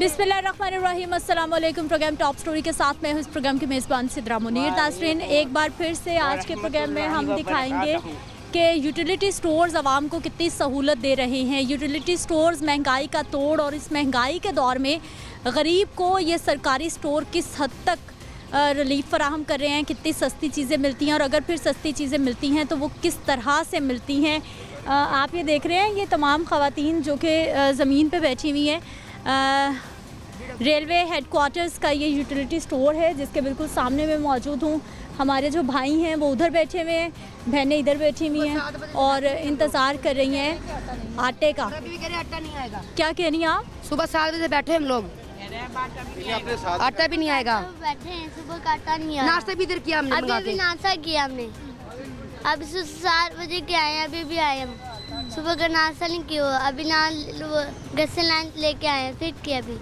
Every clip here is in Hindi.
बिस्मिल्लाहिर्रहमानिर्रहीम, अस्सलाम वालेकुम। प्रोग्राम टॉप स्टोरी के साथ मैं हूँ इस प्रोग्राम की मेज़बान सिद्रा मुनीर। नाज़रीन, एक बार फिर से आज के प्रोग्राम में हम दिखाएंगे कि यूटिलिटी स्टोर्स आवाम को कितनी सहूलत दे रहे हैं। यूटिलिटी स्टोर्स महंगाई का तोड़, और इस महंगाई के दौर में गरीब को ये सरकारी स्टोर किस हद तक रिलीफ फराहम कर रहे हैं, कितनी सस्ती चीज़ें मिलती हैं, और अगर फिर सस्ती चीज़ें मिलती हैं तो वो किस तरह से मिलती हैं। आप ये देख रहे हैं, ये तमाम ख़वातीन जो कि ज़मीन पे बैठी हुई हैं। रेलवे हेडक्वार्टर्स का ये यूटिलिटी स्टोर है जिसके बिल्कुल सामने में मौजूद हूँ। हमारे जो भाई हैं वो उधर बैठे हुए हैं, बहनें इधर बैठी हुई हैं और इंतज़ार कर रही हैं आटे का। आटा नहीं आएगा। क्या कह रही हैं आप? सुबह 7 बजे बैठे हम लोग, आटा भी नहीं आएगा। बैठे हैं, सुबह का आटा नहीं आया। नाश्ता भी इधर किया हमने, अभी नाश्ता किया हमने। अब 7 बजे के आए हैं, अभी भी आए हम। सुबह का नाश्ता नहीं किया, अभी घर से लाइन लेके आए हैं, फिर किया। अभी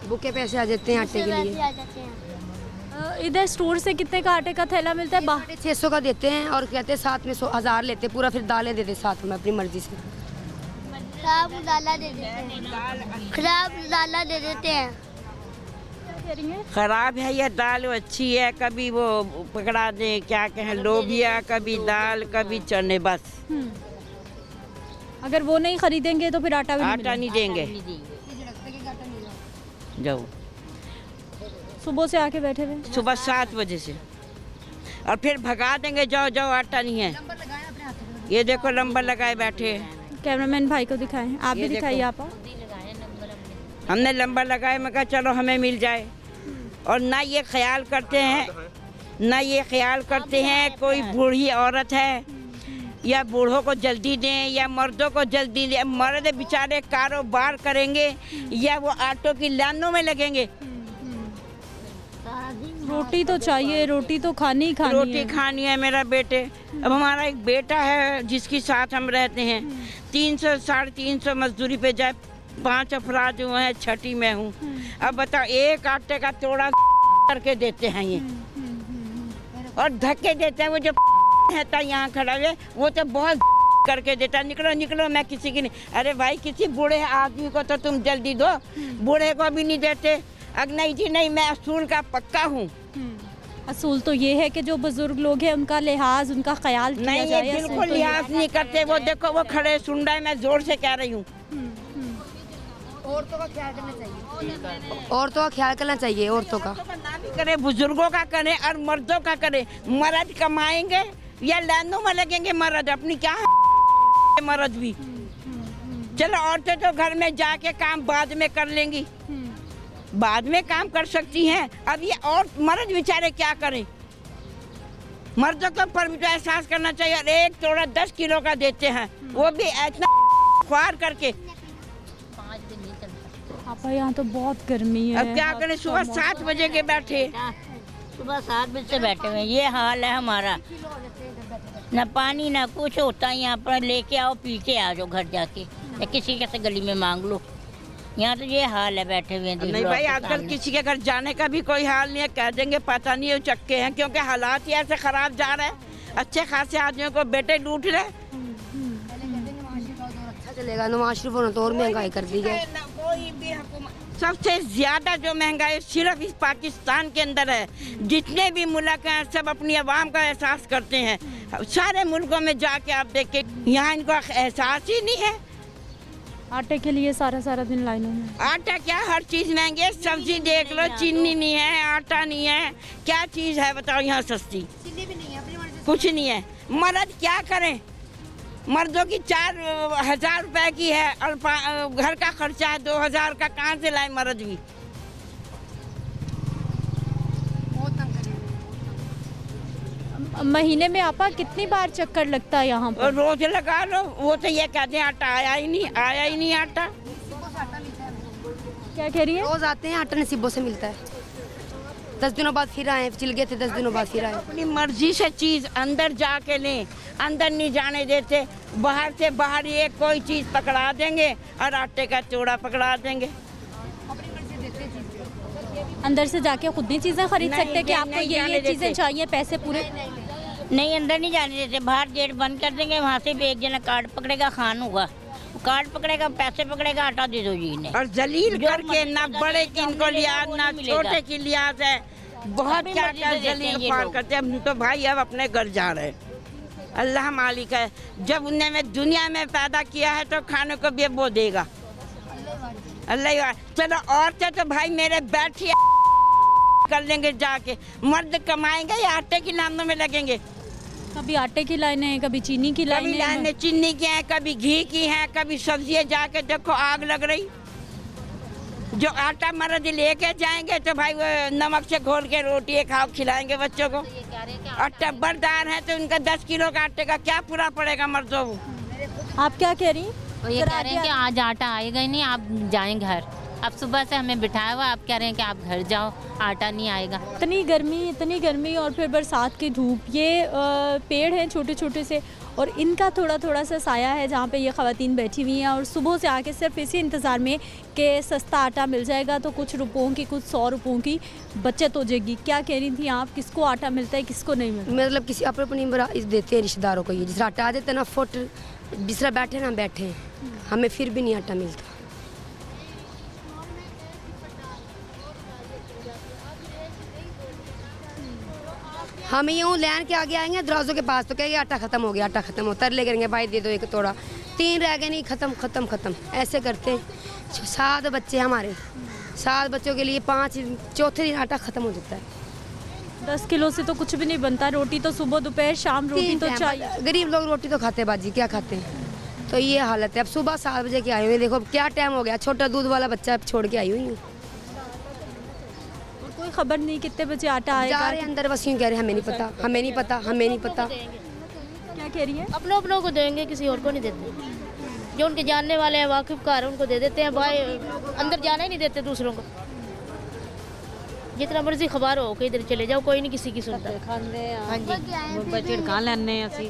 भूखे पैसे आ जाते हैं आटे के लिए। आ जाते हैं। इधर स्टोर से कितने का आटे का थैला मिलता है? 600 का देते हैं और कहते हैं साथ में 1000 लेते हैं पूरा, फिर दालें देते साथ में अपनी मर्जी से। खराब दाला दे देते हैं, खराब दाला दे देते हैं। खराब है ये दाल, वो अच्छी है, कभी वो पकड़ा दे क्या कहें लोबिया, कभी दाल, कभी चने, बस। अगर वो नहीं खरीदेंगे तो फिर आटा भी आटा नहीं देंगे। जाओ सुबह से आके बैठे हुए। सुबह 7 बजे से, और फिर भगा देंगे, जाओ जाओ आटा नहीं है। ये देखो नंबर लगाए बैठे हैं। कैमरामैन भाई को दिखाएं, आप भी दिखाइए। आप हमने नंबर लगाए, मैं कहा चलो हमें मिल जाए। और ना ये ख्याल करते हैं, ना ये ख्याल करते हैं कोई बूढ़ी औरत है या बूढ़ों को जल्दी दें या मर्दों को जल्दी दें। मर्द बेचारे कारोबार करेंगे या वो ऑटो की लाइनों में लगेंगे। रोटी तो चाहिए, रोटी तो खानी ही खानी रोटी खानी है मेरा बेटे। अब हमारा एक बेटा है जिसके साथ हम रहते हैं, 300 350 मजदूरी पे जाए, 5 अफराद हुए हैं, छठी में हूँ। अब बताओ, एक आटे का तोड़ा करके देते हैं ये, और धक्के देते हैं। वो जो है यहाँ खड़ा है वो तो बहुत करके देता, निकलो निकलो, मैं किसी की नहीं। अरे भाई, किसी बूढ़े आदमी को तो तुम जल्दी दो, बूढ़े को भी नहीं देते। अगर नहीं जी नहीं, मैं असूल का पक्का हूँ। असूल तो ये है कि जो बुजुर्ग लोग हैं उनका लिहाज, उनका ख्याल किया नहीं, जाए। ये बिल्कुल लिहाज नहीं करते। वो देखो, वो खड़े सुन रहे हैं, मैं जोर से कह रही हूँ। औरतों का ख्याल करना चाहिए, औरतों का ख्याल करना चाहिए, औरतों का ना भी करे, बुजुर्गों का करे और मर्दों का करे। मर्द कमाएंगे या लाइनों में लगेंगे मर्द, अपनी क्या मर्द भी। चलो, औरतें तो घर में जाके काम बाद में कर लेंगी, बाद में काम कर सकती हैं। अब ये और मर्द बेचारे क्या करें? मर्दों को पर भी तो एहसास करना चाहिए। और एक तोड़ा 10 किलो का देते हैं, वो भी इतना ख्वार करके। आपा, यहाँ तो बहुत गर्मी है। अब क्या करें? सुबह 7 बजे के बैठे, सुबह 7 बजे से बैठे हुए, ये हाल है हमारा। ना पानी ना कुछ होता है यहाँ पर। लेके आओ, पी के आ जाओ घर जाके, या किसी के से गली में मांग लो। यहाँ तो ये हाल है, बैठे हुए हैं। नहीं भाई, आजकल किसी के घर जाने का भी कोई हाल नहीं है। कह देंगे पता नहीं है चक्के हैं, क्योंकि हालात ही ऐसे खराब जा रहे हैं। अच्छे खासे आदमियों को बेटे लूट रहे। अच्छा चलेगा, नवाज शरीफ ने तो और महंगाई कर दी है। कोई भी सबसे ज्यादा जो महंगाई सिर्फ इस पाकिस्तान के अंदर है। जितने भी मुल्क हैं सब अपनी आवाम का एहसास करते हैं। सारे मुल्कों में जाके आप देखें, यहाँ इनको एहसास ही नहीं है। आटे के लिए सारा दिन लाइनों में। आटा क्या, हर चीज महंगी है। सब्जी देख लो, चीनी नहीं है, आटा नहीं है, क्या चीज है बताओ यहाँ सस्ती? कुछ नहीं है। मर्द क्या करें? मर्दों की 4000 रुपए की है और घर का खर्चा है 2000 का, कहाँ से लाए मर्द भी? महीने में आपा कितनी बार चक्कर लगता है यहाँ पर? रोज लगा लो। वो तो ये कहते हैं आटा आया ही नहीं आटा। क्या कह रही है? रोज आते हैं, आटा नसीबों से मिलता है। 10 दिनों बाद फिर आए, चल गए थे, 10 दिनों बाद फिर आए। अपनी मर्जी से चीज अंदर जाके लें, अंदर नहीं जाने देते। बाहर से बाहर ये कोई चीज पकड़ा देंगे और आटे का चूड़ा पकड़ा देंगे। अंदर से जाके खुद नहीं चीजें खरीद सकते कि आपको ये चीजें चाहिए, पैसे पूरे? नहीं, अंदर नहीं जाने देते। बाहर गेट बंद कर देंगे, वहाँ से भी एक जना कार्ड पकड़ेगा, खान होगा, कार्ड पकड़ेगा, पैसे पकड़ेगा, आटा दे दो जी इन्हें। और जलील जो करके मर्जी ना से बड़े करेगा, की इनको उन्हें लिहाज ना मिलेगा। छोटे की लिहाज है, बहुत अपनी क्या मर्जी क्या से देते हैं जलील ये पार लोग। करते हैं। हम तो भाई अब अपने घर जा रहे हैं, अल्लाह मालिक है। जब उन्हें मैं दुनिया में पैदा किया है तो खाने को भी वो देगा अल्लाह। चलो औरतें तो भाई मेरे बैठी कर लेंगे जाके, मर्द कमाएंगे या आटे की लाइनों में लगेंगे। कभी आटे की लाइनें हैं, कभी चीनी की कभी लाइनें हैं। लाइनें चीनी की हैं, कभी घी की हैं, कभी सब्जियां जाके देखो आग लग रही। जो आटा मर्द लेके जाएंगे तो भाई वो नमक से घोल के रोटी खाओ खिलाएंगे बच्चों को। और टब्बरदार है तो उनका 10 किलो का आटे का क्या पूरा पड़ेगा मर्दों को। आप क्या कह रही? वो ये कह रहे हैं कि आज आटा आएगा ही नहीं, आप जाएं घर। अब सुबह से हमें बिठाया हुआ, आप कह रहे हैं कि आप घर जाओ, आटा नहीं आएगा। इतनी गर्मी और फिर बरसात की धूप। ये पेड़ हैं छोटे छोटे से और इनका थोड़ा थोड़ा सा साया है जहाँ पे ये ख़वातीन बैठी हुई हैं और सुबह से आके सिर्फ इसी इंतज़ार में कि सस्ता आटा मिल जाएगा तो कुछ रुपयों की, कुछ 100 रुपयों की बचत हो जाएगी। क्या कह रही थी आप, किसको आटा मिलता है, किसको नहीं मिलता? मतलब किसी अपनी देते हैं रिश्तेदारों को, ये जिस आटा आ देते ना फुट जिसरा बैठे ना बैठे, हमें फिर भी नहीं आटा मिलता। हम यूँ लाइन के आगे आएंगे दरवाज़ों के पास तो कहेंगे आटा ख़त्म हो गया, आटा ख़त्म हो, तरले करेंगे भाई दे दो एक तोड़ा, 3 रह गए नहीं, ख़त्म ख़त्म ख़त्म, ऐसे करते हैं। 7 बच्चे हमारे, 7 बच्चों के लिए 5 चौथे दिन आटा ख़त्म हो जाता है। 10 किलो से तो कुछ भी नहीं बनता। रोटी तो सुबह दोपहर शाम रोटी 3 तो टाइम चाहिए। गरीब लोग रोटी तो खाते बाजी, क्या खाते हैं? तो ये हालत है। अब सुबह 7 बजे के आई हुई, देखो क्या टाइम हो गया, छोटा दूध वाला बच्चा छोड़ के आई हुई हूँ। और कोई खबर नहीं कितने बजे आटा जा आएगा। रहे हैं अंदर, बस यूँ कह रहे हैं हमें नहीं पता, हमें नहीं पता, हमें नहीं पता। क्या कह रही है? अपनों को देंगे, किसी और को नहीं देते। जो उनके जानने वाले हैं, वाकिफ कार है, उनको दे देते हैं। भाई अंदर जाना ही नहीं देते दूसरों को। जितना मर्जी खबर हो कि इधर चले जाओ, कोई नहीं किसी की सुनता। हाँ जी, झिड़का लेने ਅਸੀਂ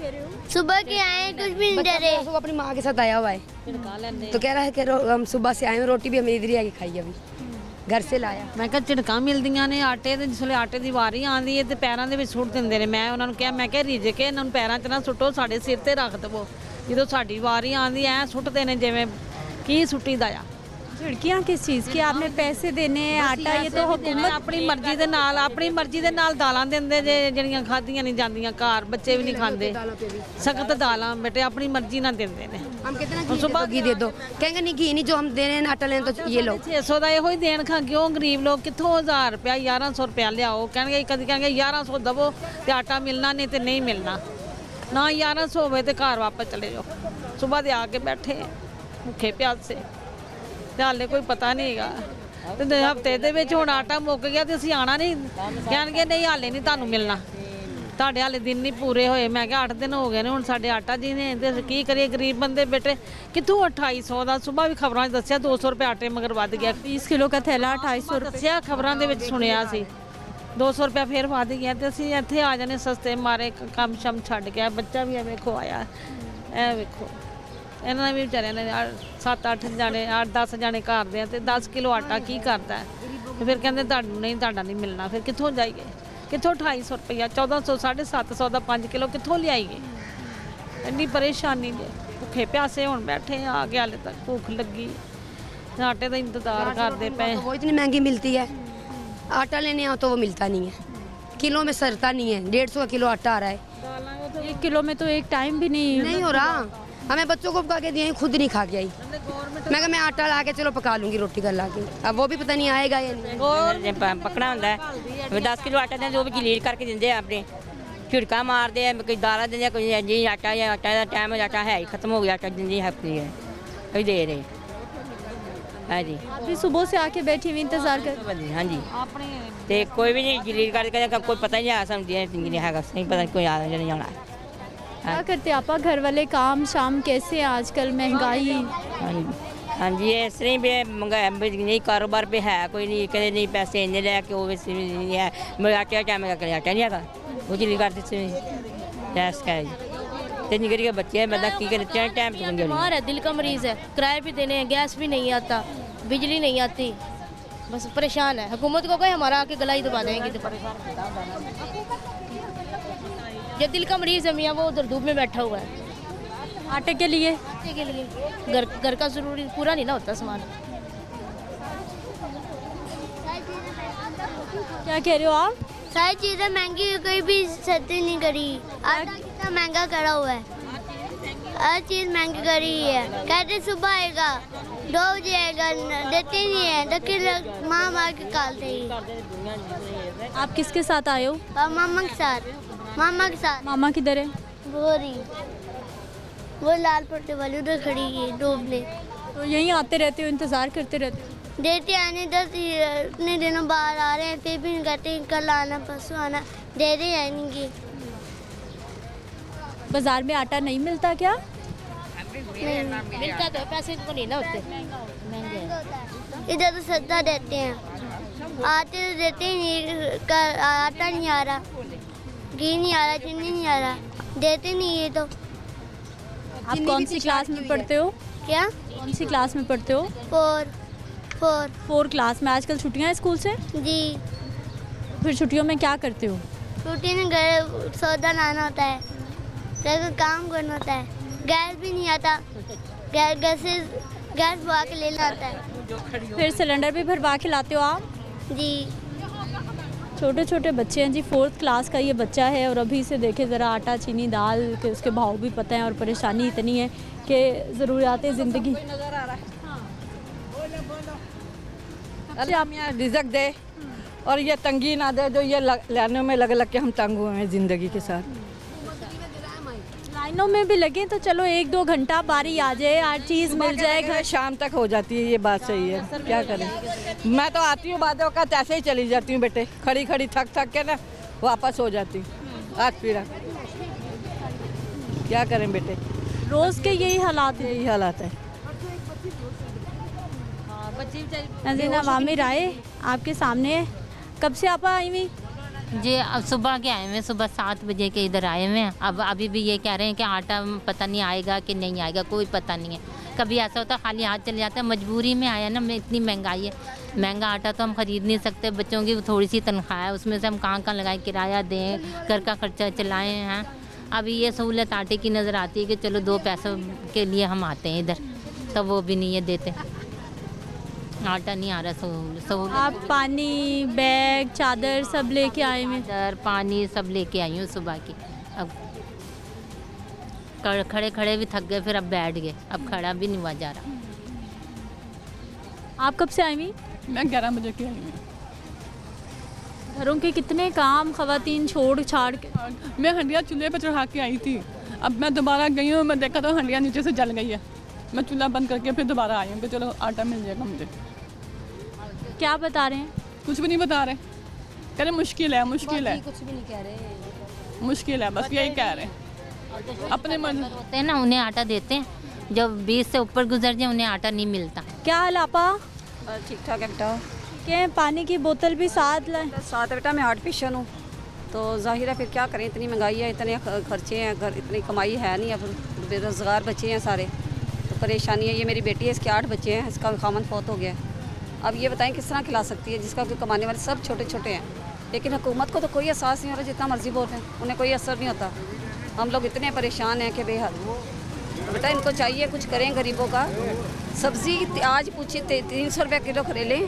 सुबह के आए हैं, कुछ भी नहीं दे रहे। वो अपनी माँ के साथ आया हुआ है तो कह रहा है कि हम सुबह से आए हैं, रोटी भी हमें इधर ही आके खाई अभी, घर से लाया। ਮੈਂ ਕਿਹਾ ਝਿੜਕਾਂ ਮਿਲਦੀਆਂ ਨੇ ਆਟੇ ਦੇ, ਜਿਸਲੇ ਆਟੇ ਦੀ ਵਾਰੀ ਆਉਂਦੀ ਹੈ ਤੇ ਪੈਰਾਂ ਦੇ ਵਿੱਚ ਸੁੱਟ ਦਿੰਦੇ ਨੇ। ਮੈਂ ਉਹਨਾਂ ਨੂੰ ਕਿਹਾ, ਮੈਂ ਕਿਹਾ ਰਿੱਝ ਕੇ ਇਹਨਾਂ ਨੂੰ ਪੈਰਾਂ 'ਚ ਨਾ ਸੁੱਟੋ, ਸਾਡੇ ਸਿਰ ਤੇ ਰੱਖ ਦੇਵੋ। ਜਦੋਂ ਸਾਡੀ ਵਾਰੀ ਆਉਂਦੀ ਐ ਸੁੱਟਦੇ ਨੇ ਜਿਵੇਂ ਕੀ ਸੁੱਟੀਦਾ ਆ। झिड़कियाँ किस चीज़ की? आपने पैसे देने हैं, आटा ये तो हुकूमत ਆਪਣੀ ਮਰਜ਼ੀ ਦੇ ਨਾਲ ਦਾਲਾਂ ਦਿੰਦੇ ਜੇ ਜਿਹੜੀਆਂ ਖਾਧੀਆਂ ਨਹੀਂ ਜਾਂਦੀਆਂ, ਘਰ ਬੱਚੇ ਵੀ ਨਹੀਂ ਖਾਂਦੇ। ਸਖਤ ਦਾਲਾਂ ਬੇਟੇ ਆਪਣੀ ਮਰਜ਼ੀ ਨਾਲ ਦਿੰਦੇ ਨੇ। हम कितना सुबह घी दे दो, कहेंगे नहीं घी नहीं, जो हम दे रहे हैं आटा लेने तो ये लो। 600 ਦਾ ਇਹੋ ਹੀ ਦੇਣ ਖਾਂ ਕਿਉਂ ਗਰੀਬ ਲੋਕ ਕਿੱਥੋਂ 1000 ਰੁਪਇਆ 1100 ਰੁਪਇਆ ਲਿਆਓ। ਕਹਿਣਗੇ ਕਦੀ ਕਹਿਣਗੇ 1100 ਦਵੋ ਤੇ ਆਟਾ ਮਿਲਣਾ ਨਹੀਂ ਤੇ ਨਹੀਂ ਮਿਲਣਾ। ਨਾ 1100 ਹੋਵੇ ਤੇ ਘਰ ਵਾਪਸ ਚਲੇ ਜਾਓ। ਸਵੇਰ ਦੇ ਆ ਕੇ ਬੈਠੇ ਭੁੱਖੇ ਪਿਆਸੇ ਤੇ ਹਾਲੇ ਕੋਈ ਪਤਾ ਨਹੀਂ ਹੈਗਾ ਤੇ ਹਫਤੇ ਦੇ ਵਿੱਚ ਹੁਣ ਆਟਾ ਮੁੱਕ ਗਿਆ ਤੇ ਅਸੀਂ ਆਣਾ ਨਹੀਂ। ਕਹਿਣਗੇ ਨਹੀਂ ਹਾਲੇ ਨਹੀਂ ਤੁਹਾਨੂੰ ਮਿਲਣਾ, ਤੁਹਾਡੇ ਹਾਲੇ ਦਿਨ ਨਹੀਂ ਪੂਰੇ ਹੋਏ। ਮੈਂ ਕਿਹਾ 8 ਦਿਨ ਹੋ ਗਏ ਨੇ ਹੁਣ ਸਾਡੇ ਆਟਾ ਜੀ ਨੇ ਤੇ ਕੀ ਕਰੀਏ ਗਰੀਬ ਬੰਦੇ ਬੇਟੇ। ਕਿੱਥੋਂ 2800 ਦਾ ਸਵੇਰ ਵੀ ਖਬਰਾਂ 'ਚ ਦੱਸਿਆ 200 ਰੁਪਏ ਆਟੇ ਮਗਰ ਵੱਧ ਗਿਆ। 20 किलो का थैला 250 रुपये। ਦੱਸਿਆ ਖਬਰਾਂ ਦੇ ਵਿੱਚ ਸੁਣਿਆ ਸੀ 200 ਰੁਪਏ ਫੇਰ ਵੱਧ ਗਿਆ ਤੇ ਅਸੀਂ ਇੱਥੇ ਆ ਜਾਣੇ ਸਸਤੇ ਮਾਰੇ, ਕੰਮ ਸ਼ਮ ਛੱਡ ਕੇ। ਬੱਚਾ ਵੀ ਇਹ ਵੇਖੋ ਆਇਆ, ਇਹ ਵੇਖੋ ਇਹਨਾਂ ਨੇ ਵੀ ਵਿਚਾਰਿਆਂ ਨੇ 7-8 ਜਾਣੇ 8-10 ਜਾਣੇ ਘਰ ਦੇ ਆ ਤੇ 10 ਕਿਲੋ ਆਟਾ ਕੀ ਕਰਦਾ ਹੈ? ਤੇ ਫਿਰ ਕਹਿੰਦੇ ਤੁਹਾਨੂੰ ਨਹੀਂ, ਤੁਹਾਡਾ ਨਹੀਂ ਮਿਲਣਾ। ਫਿਰ ਕਿੱਥੋਂ ਜਾਈਏ? ਕਿੱਥੋਂ 2800 ਰੁਪਇਆ 1400 750 ਦਾ 5 ਕਿਲੋ ਕਿੱਥੋਂ ਲਿਆਈਏ? ਇੰਨੀ ਪਰੇਸ਼ਾਨੀ ਜੇ ਭੁੱਖੇ ਪਿਆਸੇ ਹੁਣ ਬੈਠੇ ਆ ਕੇ, ਹਾਲੇ ਤੱਕ ਭੁੱਖ ਲੱਗੀ, ਆਟੇ ਦਾ ਇੰਤਜ਼ਾਰ ਕਰਦੇ ਪਏ। वो इतनी महंगी मिलती है, आटा लेने आओ तो वो मिलता नहीं है, किलो में सरता नहीं है। 150 का किलो आटा आ रहा है। 1 किलो में तो एक टाइम भी नहीं हो रहा। हमें बच्चों को पका के दिए, खुद नहीं खा के आई। मैं कहा मैं आटा ला के चलो पका लूंगी रोटी घर ला के, अब वो भी पता नहीं आएगा या नहीं। ਪਕਣਾ ਹੁੰਦਾ ਹੈ 10 ਕਿਲੋ ਆਟਾ ਦੇ ਜੋ ਵੀ ਜਲੀਲ ਕਰਕੇ ਦਿੰਦੇ ਆ ਆਪਣੇ, ਝਿੜਕਾ ਮਾਰਦੇ ਆ, ਕੋਈ ਦਾਲਾਂ ਦਿੰਦੇ ਆ, ਕੋਈ ਜੀ ਆਟਾ ਜਾਂ ਆਟਾ ਦਾ ਟਾਈਮ ਆਟਾ ਹੈ ਹੀ ਖਤਮ ਹੋ ਗਿਆ, ਆਟਾ ਦਿੰਦੀ ਹਫਤੀ ਹੈ ਕੋਈ ਦੇ ਰਹੇ। ਹਾਂਜੀ आप भी सुबह से आके बैठी हुई इंतजार कर। ਹਾਂਜੀ ਤੇ ਕੋਈ ਵੀ ਨਹੀਂ ਜਲੀਲ ਕਰਕੇ ਕੋਈ ਪਤਾ ਹੀ ਨਹੀਂ ਆ ਸਮਝਿਆ ਨਹੀਂ ਹੈਗਾ, ਨਹੀਂ ਪਤਾ ਕੋਈ ਆ ਜਾਂ ਨਹੀਂ ਆਉਣਾ। क्या करते आपा घर वाले काम शाम कैसे हैं आजकल, महंगाई? ਹਾਂਜੀ ਇਸ ਤਰ੍ਹਾਂ ਹੀ ਵੀ ਨਹੀਂ ਕਾਰੋਬਾਰ ਵੀ ਹੈ ਕੋਈ ਨਹੀਂ, ਕਦੇ ਨਹੀਂ ਪੈਸੇ ਇੰਨੇ ਲੈ ਕੇ ਉਹ ਵੀ ਨਹੀਂ ਹੈ। ਮੈਂ ਆਟਾ ਟਾਈਮ ਦਾ ਕਰਿਆ ਆਟਾ ਨਹੀਂ ਹੈਗਾ, ਉਹ ਜਲੀਲ ਕਰ ਦਿੱਤੇ ਟੈਸਟ ਕਰਿਆ ਜੀ ਤੇ ਨਿਗਰ के बच्चे मतलब की करे टाइम से बीमार है, दिल का मरीज है, किराए भी देने हैं, गैस भी नहीं आता, बिजली नहीं आती, बस परेशान है। हुकूमत को कहे हमारा आके गला ही दबा देंगे। जो दिल का मरीज है मियाँ वो उधर धूप में बैठा हुआ है। आटे के लिए? आटे के लिए घर का जरूरी पूरा नहीं ना होता सामान। क्या कह रहे हो आप? सारी चीज़ें महंगी, कोई भी सस्ती नहीं करी। आटा कितना महंगा करा हुआ है, हर चीज़ महंगी करी है। कहते सुबह आएगा 2 बजे आएगा, देते ही नहीं है, तो माँ मार के निकालते ही। आप किसके साथ आए हो? मामा के साथ। मामा के साथ। मामा किधर है? वो रही, वो लाल पट्टी वाली उधर खड़ी है डूबने। तो यहीं आते रहते हो, इंतज़ार करते रहते हो? देते आने 10 इतने दिनों बाहर आ रहे हैं, फिर भी नहीं कहते कल आना परसों आना, दे रहे हैं नहीं कि। बाजार में आटा नहीं मिलता क्या? मिलता तो पैसे तो नहीं ना होते, महंगे। इधर तो सस्ता देते हैं, आते तो देते ही नहीं, आटा नहीं आ रहा, घी नहीं आ रहा, चीनी नहीं आ रहा, देते नहीं ये तो। आप कौन सी क्लास में पढ़ते हो? क्या? कौन सी क्लास में पढ़ते हो? 4 क्लास में। आजकल छुट्टियां हैं स्कूल से? जी। फिर छुट्टियों में क्या करते हो? छुट्टी में घर सौदा लाना होता है, घर का काम करना होता है, गैस भी नहीं आता, गैस भरवा के लेना आता है। फिर सिलेंडर भी भरवा के लाते हो आप? जी। छोटे छोटे बच्चे हैं जी, 4th क्लास का ये बच्चा है और अभी से देखे ज़रा आटा चीनी दाल के उसके भाव भी पता है और परेशानी इतनी है कि ज़रूरियात ज़िंदगी। अल्लाह मियाँ रिज़्क दे और ये तंगी ना दे जो ये लाइनों में लग लग के हम तंग हुए हैं ज़िंदगी के साथ। लाइनों में भी लगे तो चलो 1-2 घंटा बारी आ जाए, हर चीज़ मिल जाए, घर शाम तक हो जाती है, ये बात सही है। क्या करें, मैं तो आती हूँ बातों का ऐसे ही चली जाती हूँ बेटे, खड़ी खड़ी थक थक के ना वापस हो जाती हूँ आज फिर। क्या करें बेटे, रोज़ के यही हालात हैं। यही हालात है। नाज़रीन अवामी राय आपके सामने है। कब से आप आई हुई? जी अब सुबह के आए हुए हैं, सुबह 7 बजे के इधर आए हुए हैं। अब अभी भी ये कह रहे हैं कि आटा पता नहीं आएगा कि नहीं आएगा, कोई पता नहीं है। कभी ऐसा होता खाली हाथ चले जाता है, मजबूरी में आया ना, इतनी महंगाई है, महंगा आटा तो हम ख़रीद नहीं सकते। बच्चों की थोड़ी सी तनख्वाह है, उसमें से हम कहाँ लगाएं, किराया दें, घर का खर्चा चलाएँ हैं। अभी ये सहूलत आटे की नज़र आती है कि चलो 2 पैसों के लिए हम आते हैं इधर, तो वो भी नहीं है देते, आटा नहीं आ रहा। सहूलत आप पानी बैग चादर सब लेके आए हुए? चादर पानी सब लेके आई हूँ सुबह की। अब खड़े खड़े भी थक गए, फिर अब बैठ गए, अब खड़ा भी नहीं हुआ जा रहा। आप कब से आई हुई? मैं 11 बजे की आई हूँ। घरों के कितने काम खवातीन छोड़ छाड़ के? मैं हंडिया चूल्हे पर चढ़ा के आई थी, अब मैं दोबारा गई हूँ, मैं देखा तो हंडिया नीचे से जल गई है। मैं चूल्हा बंद करके फिर दोबारा आई हूँ कि चलो आटा मिल जाएगा मुझे। क्या बता रहे हैं? कुछ भी नहीं बता रहे, कह रहे मुश्किल है, मुश्किल है, कुछ भी नहीं कह रहे, मुश्किल है, बस यही कह रहे हैं। अपने मन होते हैं ना, उन्हें आटा देते हैं, जब 20 से ऊपर गुजर जाए उन्हें आटा नहीं मिलता। क्या हाल आपा? ठीक ठाक है बेटा। ठीक है, पानी की बोतल भी साथ लाए? साथ है बेटा, मैं हार्ट पेशेंट हूँ, तो जाहिर है फिर क्या करें, इतनी महंगाई है, इतने खर्चे हैं, घर इतनी कमाई है नहीं, अब बेरोज़गार बच्चे हैं सारे, तो परेशानी है। ये मेरी बेटी है, इसके 8 बच्चे हैं, इसका खामन फौत हो गया है। अब ये बताएं किस तरह खिला सकती है, जिसका कोई कमाने वाले सब छोटे छोटे हैं, लेकिन हुकूमत को तो कोई एहसास नहीं हो रहा, जितना मर्जी बोल रहे हैं उन्हें कोई असर नहीं होता। हम लोग इतने परेशान हैं कि बेहद। बेटा इनको चाहिए कुछ करें गरीबों का। सब्ज़ी आज पूछी 300 रुपये किलो करेले,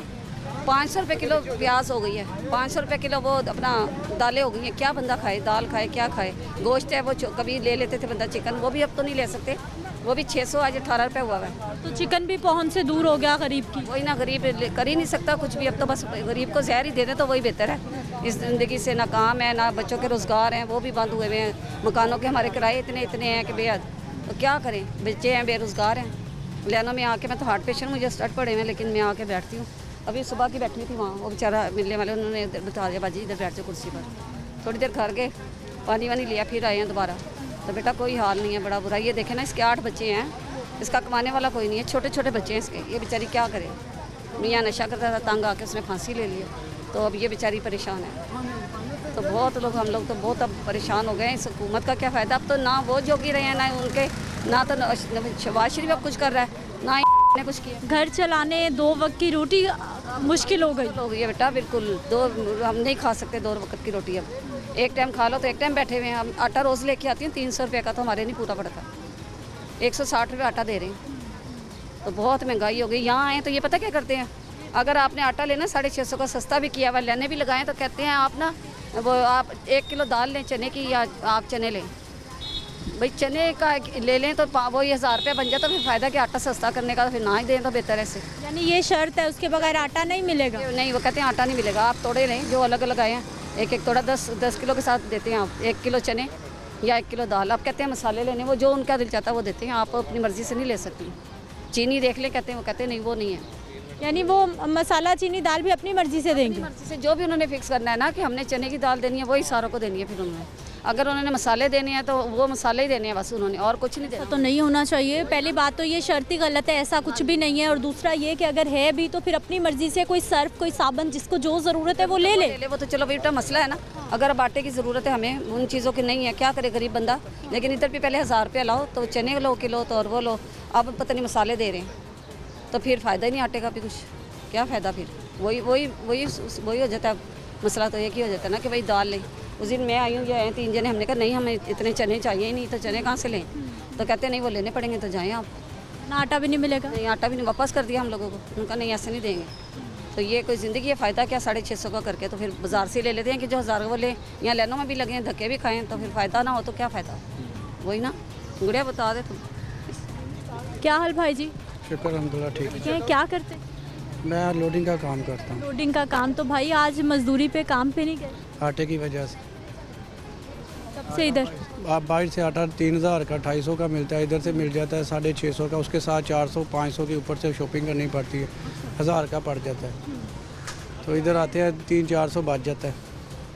500 रुपये किलो प्याज हो गई है, 500 रुपये किलो वो अपना दालें हो गई हैं। क्या बंदा खाए, दाल खाए, क्या खाए? गोश्त है वो कभी ले लेते थे बंदा चिकन, वो भी अब तो नहीं ले सकते, वो भी 600 आज 18 रुपये हुआ है। तो चिकन भी पहुंच से दूर हो गया गरीब की। वही ना, गरीब कर ही नहीं सकता कुछ भी, अब तो बस गरीब को जहर ही दे दें तो वही बेहतर है। इस ज़िंदगी से ना काम है, ना बच्चों के रोज़गार हैं, वो भी बंद हुए हुए हैं। मकानों के हमारे किराए इतने हैं कि बेहद, तो क्या करें, बच्चे हैं, बेरोज़गार हैं। लैनों में आके, मैं तो हार्ट पेशेंट, मुझे स्टड पड़े हुए हैं, लेकिन मैं आके बैठती हूँ। अभी सुबह की बैठी थी वहाँ, वो बेचारा मिलने वाले उन्होंने बता दिया बाजी इधर बैठ जाओ कुर्सी पर। थोड़ी देर घर गए, पानी वानी लिया, फिर आए हैं दोबारा। तो बेटा कोई हाल नहीं है, बड़ा बुरा। ये देखे ना, इसके 8 बच्चे हैं, इसका कमाने वाला कोई नहीं है, छोटे छोटे बच्चे हैं इसके। ये बेचारी क्या करे, मियाँ नशा करता था, तंग आके उसने फांसी ले लिया, तो अब ये बेचारी परेशान है। तो बहुत लोग, हम लोग तो बहुत अब परेशान हो गए हैं। इस हुकूमत का क्या फ़ायदा, अब तो ना वो जोगी रहे हैं, ना उनके, ना तो शहबाज शरीफ अब कुछ कर रहा है, ना ने कुछ किया। घर चलाने 2 वक्त की रोटी मुश्किल हो गई है बेटा, बिल्कुल। हम नहीं खा सकते 2 वक्त की रोटी। अब एक टाइम खा लो तो एक टाइम बैठे हुए हैं। हम आटा रोज़ लेके आती हूँ 300 रुपये का, तो हमारे नहीं पूरा पड़ता। 160 रुपये आटा दे रहे हैं, तो बहुत महंगाई हो गई। यहाँ आए तो ये पता क्या करते हैं, अगर आपने आटा लेना 650 का सस्ता भी किया हुआ, लेने भी लगाएं तो कहते हैं आप ना वो आप 1 किलो दाल लें चने की, या आप चने लें। भाई चने का ले लें तो वही 1000 रुपये बन जाता, फिर फ़ायदा कि आटा सस्ता करने का, तो फिर ना ही दें तो बेहतर है। इससे यानी ये शर्त है, उसके बगैर आटा नहीं मिलेगा? नहीं, वो कहते हैं आटा नहीं मिलेगा, आप तोड़े लें जो अलग अलग आए हैं, एक एक तोड़ा 10 किलो के साथ देते हैं आप, 1 किलो चने या 1 किलो दाल। आप कहते हैं मसाले लेने, वो जो उनका दिल चाहता है वो देते हैं, आप अपनी मर्ज़ी से नहीं ले सकती। चीनी देख ले कहते हैं, वो कहते हैं नहीं वो नहीं है। यानी वो मसाला चीनी दाल भी अपनी मर्जी से देंगे? मर्जी से जो भी उन्होंने फिक्स करना है ना कि हमने चने की दाल देनी है, वही सारों को देनी है। फिर उन्होंने अगर उन्होंने मसाले देने हैं तो वो मसाले ही देने हैं बस, उन्होंने और कुछ नहीं देना। तो नहीं होना चाहिए। पहली बात तो ये शर्त ही गलत है, ऐसा कुछ भी नहीं है। और दूसरा ये कि अगर है भी तो फिर अपनी मर्जी से कोई सर्फ, कोई साबुन, जिसको जो ज़रूरत है वो ले ले। वो तो चलो बेटा मसला है ना, अगर अब आटे की ज़रूरत है हमें, उन चीज़ों की नहीं है, क्या करे गरीब बंदा। लेकिन इधर भी पहले 1000 रुपये लाओ तो चने लो किलो, तो और वो लो, अब पता नहीं मसाले दे रहे हैं, तो फिर फ़ायदा ही नहीं आटे का भी कुछ, क्या फ़ायदा फिर। वही हो जाता है मसला, तो एक ही हो जाता है ना कि भाई दाल लें। उस दिन मैं आई हूँ, ये आए 3 जने, हमने कहा नहीं हमें इतने चने चाहिए ही नहीं, तो चने कहाँ से लें, तो कहते नहीं वो लेने पड़ेंगे, तो जाएँ आप। ना आटा भी नहीं मिलेगा? नहीं, आटा भी नहीं, वापस कर दिया हम लोगों को, उनका नहीं ऐसे नहीं देंगे। तो ये कोई ज़िंदगी है, फ़ायदा क्या 650 का करके, तो फिर बाज़ार से ले लेते हैं कि जो 1000 वो लें, यहाँ लाइनों में भी लगे हैं, धक्के भी खाएँ, तो फिर फ़ायदा ना हो तो क्या फ़ायदा। वही ना, गुड़िया बता दे तुम। क्या हाल भाई जी? शुक्र अल्हम्दुलिल्लाह ठीक है। क्या करते हैं? मैं लोडिंग का काम करता हूँ। लोडिंग का काम? तो भाई आज मजदूरी पे काम पे नहीं गए? आटे की वजह से। कब से इधर? आप बाहर से आटा 3000 का 250 का मिलता है, इधर से मिल जाता है 650 का, उसके साथ 400 500 के ऊपर से शॉपिंग करनी पड़ती है, 1000 का पड़ जाता है। तो इधर आते हैं 300-400 बच जाता है।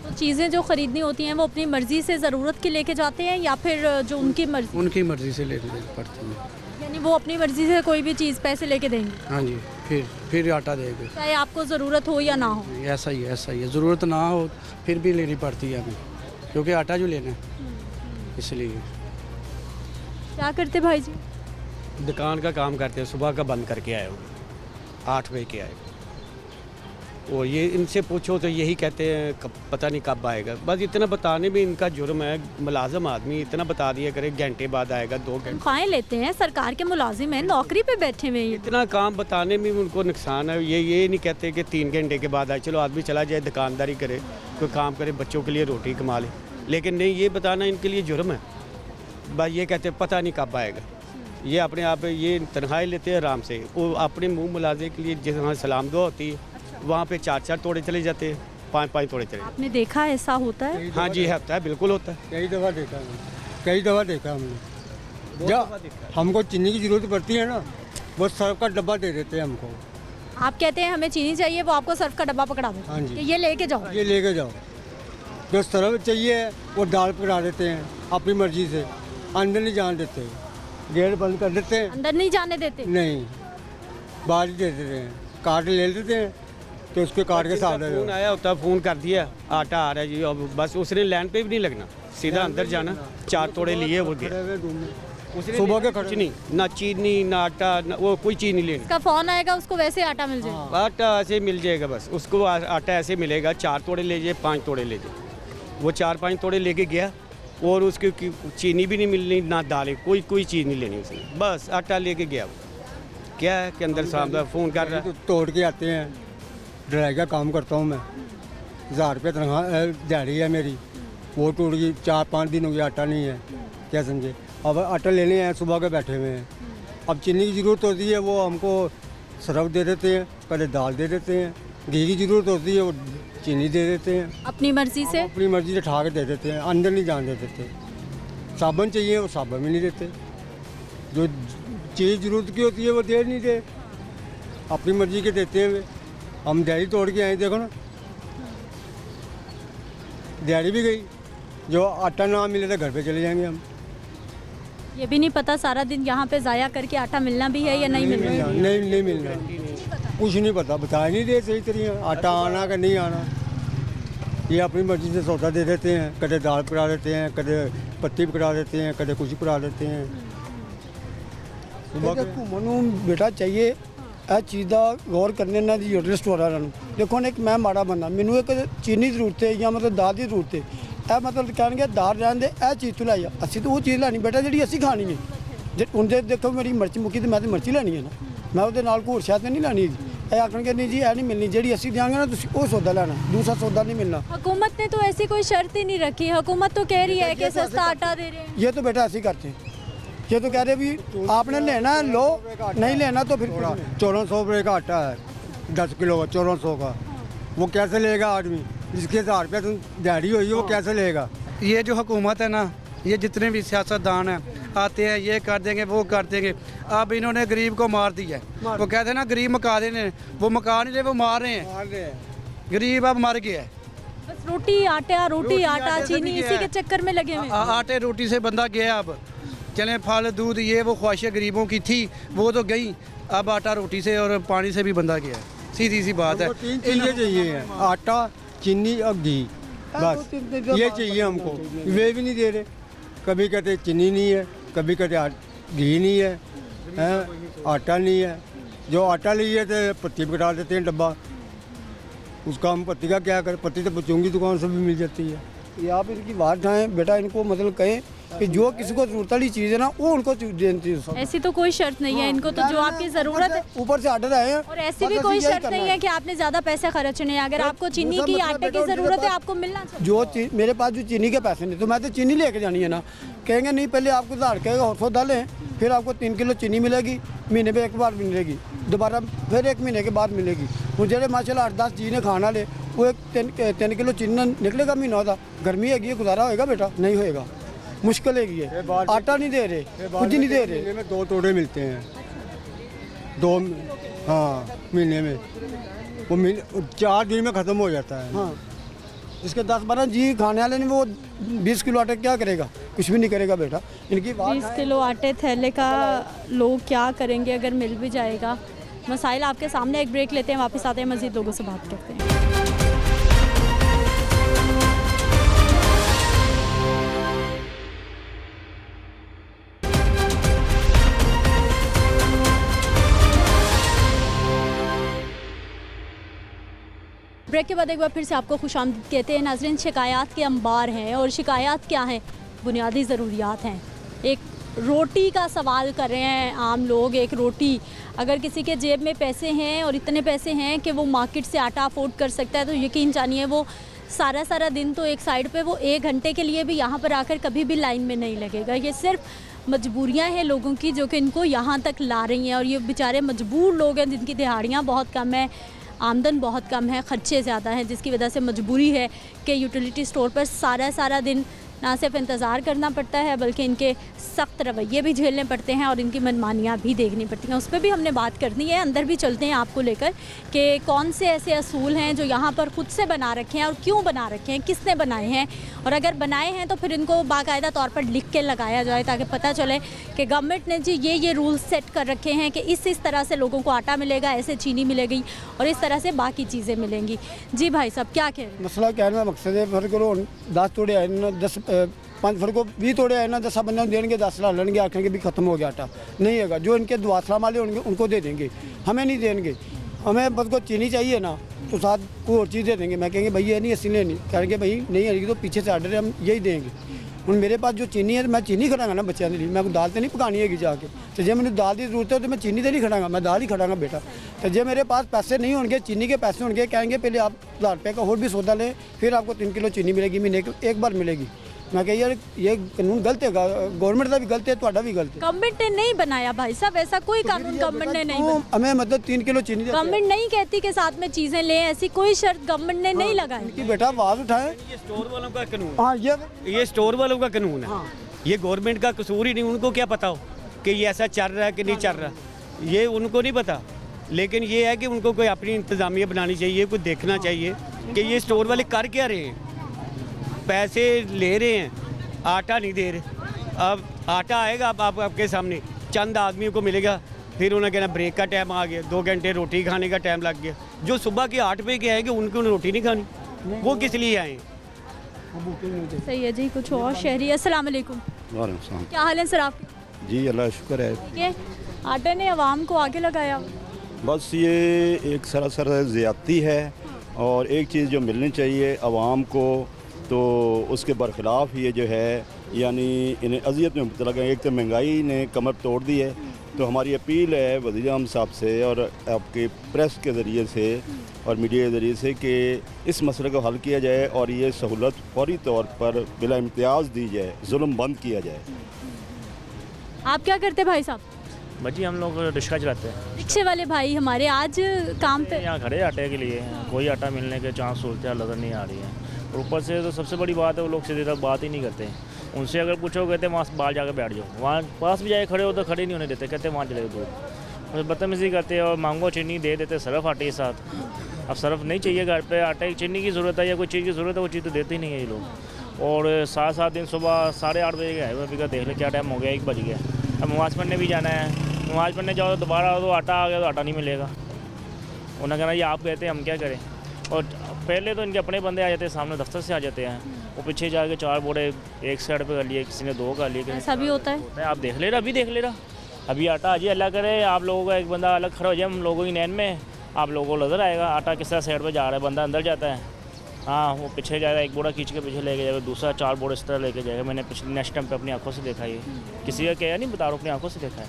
तो चीज़ें जो ख़रीदनी होती हैं वो अपनी मर्ज़ी से ज़रूरत की लेके जाते हैं, या फिर जो उनकी मर्ज़ी से लेनी पड़ती है? यानी वो अपनी मर्ज़ी से कोई भी चीज़ पैसे लेके देंगे? हाँ जी, फिर आटा देंगे, चाहे आपको ज़रूरत हो या ना हो। ऐसा ही है। ज़रूरत ना हो फिर भी लेनी पड़ती है हमें, क्योंकि आटा जो लेना है इसलिए। क्या करते भाई जी? दुकान का काम करते हैं, सुबह का बंद करके आए हो, 8 बजे के आए। और ये इनसे पूछो तो यही कहते हैं पता नहीं कब आएगा। बस इतना बताने में इनका जुर्म है, मुलाजिम आदमी इतना बता दिया करे घंटे बाद आएगा, 2 घंटे खाएं लेते हैं, सरकार के मुलाजिम हैं, नौकरी पे बैठे हुए हैं। इतना काम बताने में उनको नुकसान है। ये नहीं कहते कि 3 घंटे के बाद आए। चलो आदमी चला जाए दुकानदारी करे, कोई काम करे, बच्चों के लिए रोटी कमा ले, लेकिन नहीं, ये बताना इनके लिए जुर्म है। बस ये कहते पता नहीं कब आएगा। ये अपने आप ये तनख्वाही लेते हैं आराम से, वो अपने मुँह मुलाजे के लिए जहाँ सलाम दुआ होती है वहाँ पे 4-4 तोड़े चले जाते हैं, 5-5 तोड़े चले। आपने देखा ऐसा होता है? हाँ जी, होता है, बिल्कुल होता है। कई दफ़ा देखा हमने। जब हमको चीनी की ज़रूरत पड़ती है ना, वो सर्फ का डब्बा दे देते हैं हमको। आप कहते हैं हमें चीनी चाहिए, वो आपको सर्फ का डब्बा पकड़ा देते हैं। हाँ जी, ये लेके जाओ। जो सर्फ चाहिए वो दाल पकड़ा देते हैं अपनी मर्जी से, अंदर नहीं जाने देते, गेट बंद कर देते हैं। अंदर नहीं जाने देते? नहीं, बाहर ही दे देते हैं, कार्ड ले लेते हैं, तो उसके कार्ड के साथ फ़ोन आया होता है, फ़ोन कर दिया आटा आ रहा है जी, अब बस उसने लाइन पे भी नहीं लगना, सीधा अंदर जाना, 4 तोड़े लिए वो गया। सुबह के कुछ नहीं, ना चीनी ना आटा, ना वो कोई चीज़ नहीं लेनी। उसका फ़ोन आएगा, उसको वैसे आटा मिल जाएगा? आटा ऐसे मिल जाएगा, बस उसको आटा ऐसे मिलेगा, 4 तोड़े ले जाए, 5 तोड़े ले जाए। वो 4-5 तोड़े लेके गया, और उसकी चीनी भी नहीं मिलनी, ना दालें, कोई चीज़ नहीं लेनी उसने, बस आटा लेके गया। क्या है कि अंदर सामने फ़ोन कर रहा है, तोड़ के आते हैं। ड्राई का काम करता हूँ मैं, 1000 रुपये तनख्वाह दिहाड़ी है मेरी, वो टूट गई। 4-5 दिन हो गया, आटा नहीं है, क्या समझे। अब आटा लेने हैं, सुबह के बैठे हुए हैं। अब चीनी की ज़रूरत होती है, वो हमको सरफ दे देते हैं, कभी दाल दे देते हैं। घी की ज़रूरत होती है, वो चीनी दे देते हैं। अपनी मर्ज़ी से? अपनी मर्ज़ी से ठा के दे देते हैं, अंदर नहीं जाने देते। साबुन चाहिए, वो साबुन भी नहीं देते। जो चीज़ ज़रूरत की होती है वो दे नहीं दे, अपनी मर्ज़ी के देते हैं। हम दिहाड़ी तोड़ के आए, देखो ना, दिहाड़ी भी गई। जो आटा ना मिले तो घर पे चले जाएंगे हम। ये भी नहीं पता सारा दिन यहाँ पे ज़ाया करके आटा मिलना भी है या नहीं मिलना? नहीं मिलना, कुछ नहीं पता, बताया नहीं दे सही तरीके आटा आना कि नहीं आना। ये अपनी मर्ज़ी से सौदा दे देते हैं, कदे दाल पकड़ा देते हैं, कदे पत्ती पकड़ा देते हैं, कदे कुछ पकड़ा देते हैं। घूमन बेटा चाहिए ਇਹ ਚੀਜ਼ ਦਾ ਗੌਰ ਕਰਨੇ ਇਹਨਾਂ ਦੀ ਯੂਟਿਲਿਟੀ ਸਟੋਰ ਵਾਲਿਆਂ ਨੂੰ। ਦੇਖੋ ਨਾ, ਇੱਕ ਮੈਂ ਮਾੜਾ ਬੰਦਾ, ਮੈਨੂੰ ਇੱਕ ਚੀਨੀ ਜ਼ਰੂਰਤ ਹੈ ਜਾਂ ਮਤਲਬ ਦਾਲ ਦੀ ਜ਼ਰੂਰਤ ਹੈ, ਇਹ ਮਤਲਬ ਕਹਿਣਗੇ ਦਾਲ ਰਹਿਣ ਦੇ, ਇਹ ਚੀਜ਼ ਤੋਂ ਲੈ ਜਾ। ਅਸੀਂ ਤਾਂ ਉਹ ਚੀਜ਼ ਲੈਣੀ ਬੇਟਾ ਜਿਹੜੀ ਅਸੀਂ ਖਾਣੀ ਹੈ। ਜੇ ਉਹਦੇ ਦੇਖੋ ਮੇਰੀ ਮਿਰਚ ਮੁੱਕੀ ਤੇ ਮੈਂ ਤੇ ਮਿਰਚ ਲੈਣੀ ਹੈ ਨਾ, ਮੈਂ ਉਹਦੇ ਨਾਲ ਘੂਰ ਸ਼ਾਇਦ ਨਹੀਂ ਲੈਣੀ ਹੈਗੀ। ਇਹ ਆਖਣਗੇ ਨਹੀਂ ਜੀ ਇਹ ਨਹੀਂ ਮਿਲਣੀ, ਜਿਹੜੀ ਅਸੀਂ ਦਿਆਂਗੇ ਨਾ ਤੁਸੀਂ ਉਹ ਸੌਦਾ ਲੈਣਾ, दूसरा सौदा नहीं मिलना। हुकूमत ने तो ऐसी कोई शर्त ही नहीं रखी, हुकूमत तो कह रही है कि सस्ता आटा दे रहे हैं। ये तो बेटा ऐसे ही करते हैं, ये तो कह रहे भी आपने लेना है लो, नहीं लेना तो फिर 1400 रुपये का आटा है 10 किलो का, 1400 का, वो कैसे लेगा आदमी? जिसके 1000 रुपये दिहाड़ी हुई है वो कैसे लेगा? ये जो हुकूमत है ना, ये जितने भी सियासतदान हैं आते हैं, ये कर देंगे वो कर देंगे। अब इन्होंने गरीब को मार दिया है। वो कहते हैं ना गरीब मका देने, वो मका नहीं रहे, वो मार रहे हैं। गरीब अब मर गया है। बस रोटी आटा, रोटी आटा, चीनी, इसी के चक्कर में लगे हुए हैं। आटे रोटी से बंदा गया। अब चले फल दूध ये वो ख्वाहिशें गरीबों की थी वो तो गई, अब आटा रोटी से और पानी से भी बंदा गया है। सीधी सी बात है। 3 चीज़ें चाहिए, आटा, चीनी और घी, बस ये चाहिए हमको। वे भी नहीं दे रहे, कभी कहते चीनी नहीं है, कभी कहते घी नहीं है, आटा नहीं है। जो आटा लिए तो पत्ती कटा देते हैं डब्बा, उसका हम पत्ती का क्या करें? पत्ती तो बचूंगी दुकान से भी मिल जाती है। ये आप इनकी बात उठाएं बेटा, इनको मतलब कहें कि जो किसी को जरूरत वाली चीज़ है ना वो उनको देती है। ऐसी तो कोई शर्त नहीं है, इनको तो जो आपकी ज़रूरत है ऊपर से आर्डर आए हैं, और ऐसी भी कोई शर्त नहीं है कि आपने ज़्यादा पैसे खर्चने हैं। अगर आपको चीनी की आटे की ज़रूरत है आपको मिलना चाहिए। जो मेरे पास जो चीनी के पैसे नहीं तो मैं तो चीनी लेके जानी है ना। कहेंगे नहीं पहले आपको 1000 का और सौदा लें, फिर आपको 3 किलो चीनी मिलेगी, महीने में एक बार मिलेगी, दोबारा फिर 1 महीने के बाद मिलेगी। वो जेडे माशाल्लाह 8-10 जी ने खाना ले, वो 3 किलो चीनी निकलेगा महीना होता। गर्मी हैगी है, गुजारा होएगा बेटा? नहीं होएगा, मुश्किल है। आटा नहीं दे रहे, कुछ नहीं दे रहे। में 2 तोड़े मिलते हैं, 2 हाँ महीने में, वो 4 दिन में ख़त्म हो जाता है। हाँ, इसके 10-12 जी खाने वाले नहीं, वो 20 किलो आटे क्या करेगा? कुछ भी नहीं करेगा बेटा। इनकी 20 किलो आटे थैले का लोग क्या करेंगे अगर मिल भी जाएगा? मसाइल आपके सामने। एक ब्रेक लेते हैं, वापस आते हैं, मज़ीद लोगों से बात करते हैं। ब्रेक के बाद एक बार फिर से आपको खुशामदीद कहते हैं। नाज़रीन, शिकायत के अंबार हैं, और शिकायत क्या है? बुनियादी ज़रूरियात हैं। एक रोटी का सवाल कर रहे हैं आम लोग। एक रोटी, अगर किसी के जेब में पैसे हैं और इतने पैसे हैं कि वो मार्केट से आटा अफोर्ड कर सकता है, तो यकीन जानिए वो सारा दिन तो एक साइड पे, वो 1 घंटे के लिए भी यहाँ पर आकर कभी भी लाइन में नहीं लगेगा। ये सिर्फ मजबूरियाँ हैं लोगों की जो कि इनको यहाँ तक ला रही हैं। और ये बेचारे मजबूर लोग हैं जिनकी दिहाड़ियाँ बहुत कम है, आमदन बहुत कम है, ख़र्चे ज़्यादा हैं, जिसकी वजह से मजबूरी है कि यूटिलिटी स्टोर पर सारा दिन ना सिर्फ इंतज़ार करना पड़ता है बल्कि इनके सख्त रवैये भी झेलने पड़ते हैं और इनकी मनमानियाँ भी देखनी पड़ती हैं। उस पर भी हमने बात करनी है। अंदर भी चलते हैं आपको लेकर कि कौन से ऐसे असूल हैं जो यहाँ पर ख़ुद से बना रखे हैं और क्यों बना रखे हैं, किसने बनाए हैं, और अगर बनाए हैं तो फिर इनको बाकायदा तौर पर लिख के लगाया जाए ताकि पता चले कि गवर्नमेंट ने जी ये रूल्स सेट कर रखे हैं कि इस तरह से लोगों को आटा मिलेगा, ऐसे चीनी मिलेगी और इस तरह से बाकी चीज़ें मिलेंगी। जी भाई साहब, क्या कह रहे हैं? मसला कहने का मकसद है, फिर करो 10 तोड़े आए ना, 5 फर को 20 तोड़े आए ना, 10 बंदे देंगे, 10 ला लेंगे, आखेंगे भी खत्म हो गया आटा। नहीं होगा, जो इनके दुआसलाम वाले होंगे उनको दे देंगे, हमें नहीं देंगे। हमें बस को चीनी चाहिए ना तो साथ कोई और चीज़ दे देंगे। मैं कहेंगे भाई ये नहीं असली नहीं, कहेंगे भाई नहीं आएगी तो पीछे से आर्डर है, हम यही देंगे। हूँ मेरे पास जो चीनी है मैं चीनी खड़ांगा ना बच्चों के लिए, मैं दाल तो नहीं पकानी है जाके, तो जो मैंने दाल की जरूरत है तो मैं चीनी तो नहीं खड़ांगा, मैं दाल ही खड़ांगा बेटा। तो जो मेरे पास पैसे नहीं होंगे, चीनी के पैसे होंगे, कहेंगे पहले आप 1000 रुपये का और भी सौदा लें, फिर आपको 3 किलो चीनी मिलेगी, महीने एक बार मिलेगी। मैं कह यार ये कानून गलत है, गवर्नमेंट का भी गलत है, ਤੁਹਾਡਾ भी गलत है। गवर्नमेंट ने नहीं बनाया भाई साहब, ऐसा कोई कानून गवर्नमेंट ने नहीं बनाया। हमें मतलब 3 किलो चीनी गवर्नमेंट नहीं कहती कि साथ में चीजें लें, ऐसी कोई शर्त गवर्नमेंट ने नहीं लगाई। कि बेटा आवाज उठाए, ये स्टोर वालों का कानून, हाँ ये स्टोर वालों का कानून है। ये गवर्नमेंट का कसूर ही नहीं, उनको क्या पता हो कि ये ऐसा चल रहा है कि नहीं चल रहा, ये उनको नहीं पता। लेकिन ये है कि उनको कोई अपनी इंतज़ामिया बनानी चाहिए, कोई देखना चाहिए कि ये स्टोर वाले कर क्या रहे हैं। पैसे ले रहे हैं, आटा नहीं दे रहे। अब आटा आएगा अब आपके सामने, चंद आदमियों को मिलेगा, फिर उन्हें कहना ब्रेक का टाइम आ गया, 2 घंटे रोटी खाने का टाइम लग गया। जो सुबह के 8 बजे के आएंगे उनको रोटी नहीं खानी, वो किस लिए आए? सही है जी। कुछ और शहरी, अस्सलाम वालेकुम, क्या हाल है सर आपके? जी अल्लाह शुक्र है। ये आटे ने अवाम को आगे लगाया, बस ये एक सरासर ज़्यादती है, और एक चीज़ जो मिलनी चाहिए आवाम को तो उसके बरखिलाफ़ ये जो है यानी इन्हें अजियत में मुब्तला करें। एक तो महंगाई ने कमर तोड़ दी है, तो हमारी अपील है वज़ीर आज़म साहब से और आपके प्रेस के ज़रिए से और मीडिया के ज़रिए से कि इस मसले को हल किया जाए और ये सहूलत फौरी तौर पर बिला इम्तियाज़ दी जाए, जुल्म बंद किया जाए। आप क्या करते भाई साहब? भाजी हम लोग रिक्शा चलाते हैं। रिक्शे वाले भाई हमारे आज काम पे यहाँ खड़े आटे के लिए, कोई आटा मिलने के चांस सूरत नज़र नहीं आ रही है। और ऊपर से तो सबसे बड़ी बात है वो लोग सीधे तक बात ही नहीं करते। उनसे अगर पूछो कहते वहाँ बाहर जाकर बैठ जाओ, वहाँ पास भी जाए खड़े हो तो खड़े नहीं होने देते, कहते वहाँ चले दूर। बदतमीज़ी करते हैं और मांगो चीनी दे देते सर्फ आटे के साथ। अब सर्फ नहीं चाहिए घर पे, आटे की चीनी की ज़रूरत है या कोई चीज़ की ज़रूरत है, वो चीज़ तो देते ही नहीं है ये लोग। और 7 दिन सुबह 8:30 बजे आए हुए, अभी का देख ले क्या टाइम हो गया, 1 बज गया। अब नमाज़ पढ़ने भी जाना है, नमाज़ पढ़ने जाओ तो दोबारा तो आटा आ गया तो आटा नहीं मिलेगा। उन्होंने कहना ये आप कहते हैं हम क्या करें। और पहले तो इनके अपने बंदे आ जाते हैं, सामने दफ्तर से आ जाते हैं, वो पीछे जाके 4 बोरे एक साइड पे कर लिए, किसी ने 2 कर लिए। ऐसा भी होता है? आप देख ले रहा, अभी देख ले रहा, अभी आटा आ जाए, अल्लाह करे आप लोगों का एक बंदा अलग खड़ा हो जाए हम लोगों की नैन में, आप लोगों को नज़र आएगा आटा किस तरह साइड पर जा रहा है। बंदा अंदर जाता है, हाँ वो पीछे जाएगा, 1 बोरा खींच के पीछे लेके जाएगा, दूसरा 4 बोरे इस तरह लेके जाएगा। मैंने पिछले नेक्स्ट टाइम पे अपनी आंखों से देखा, ये किसी का क्या नहीं बता रहा, अपनी आंखों से देखा है।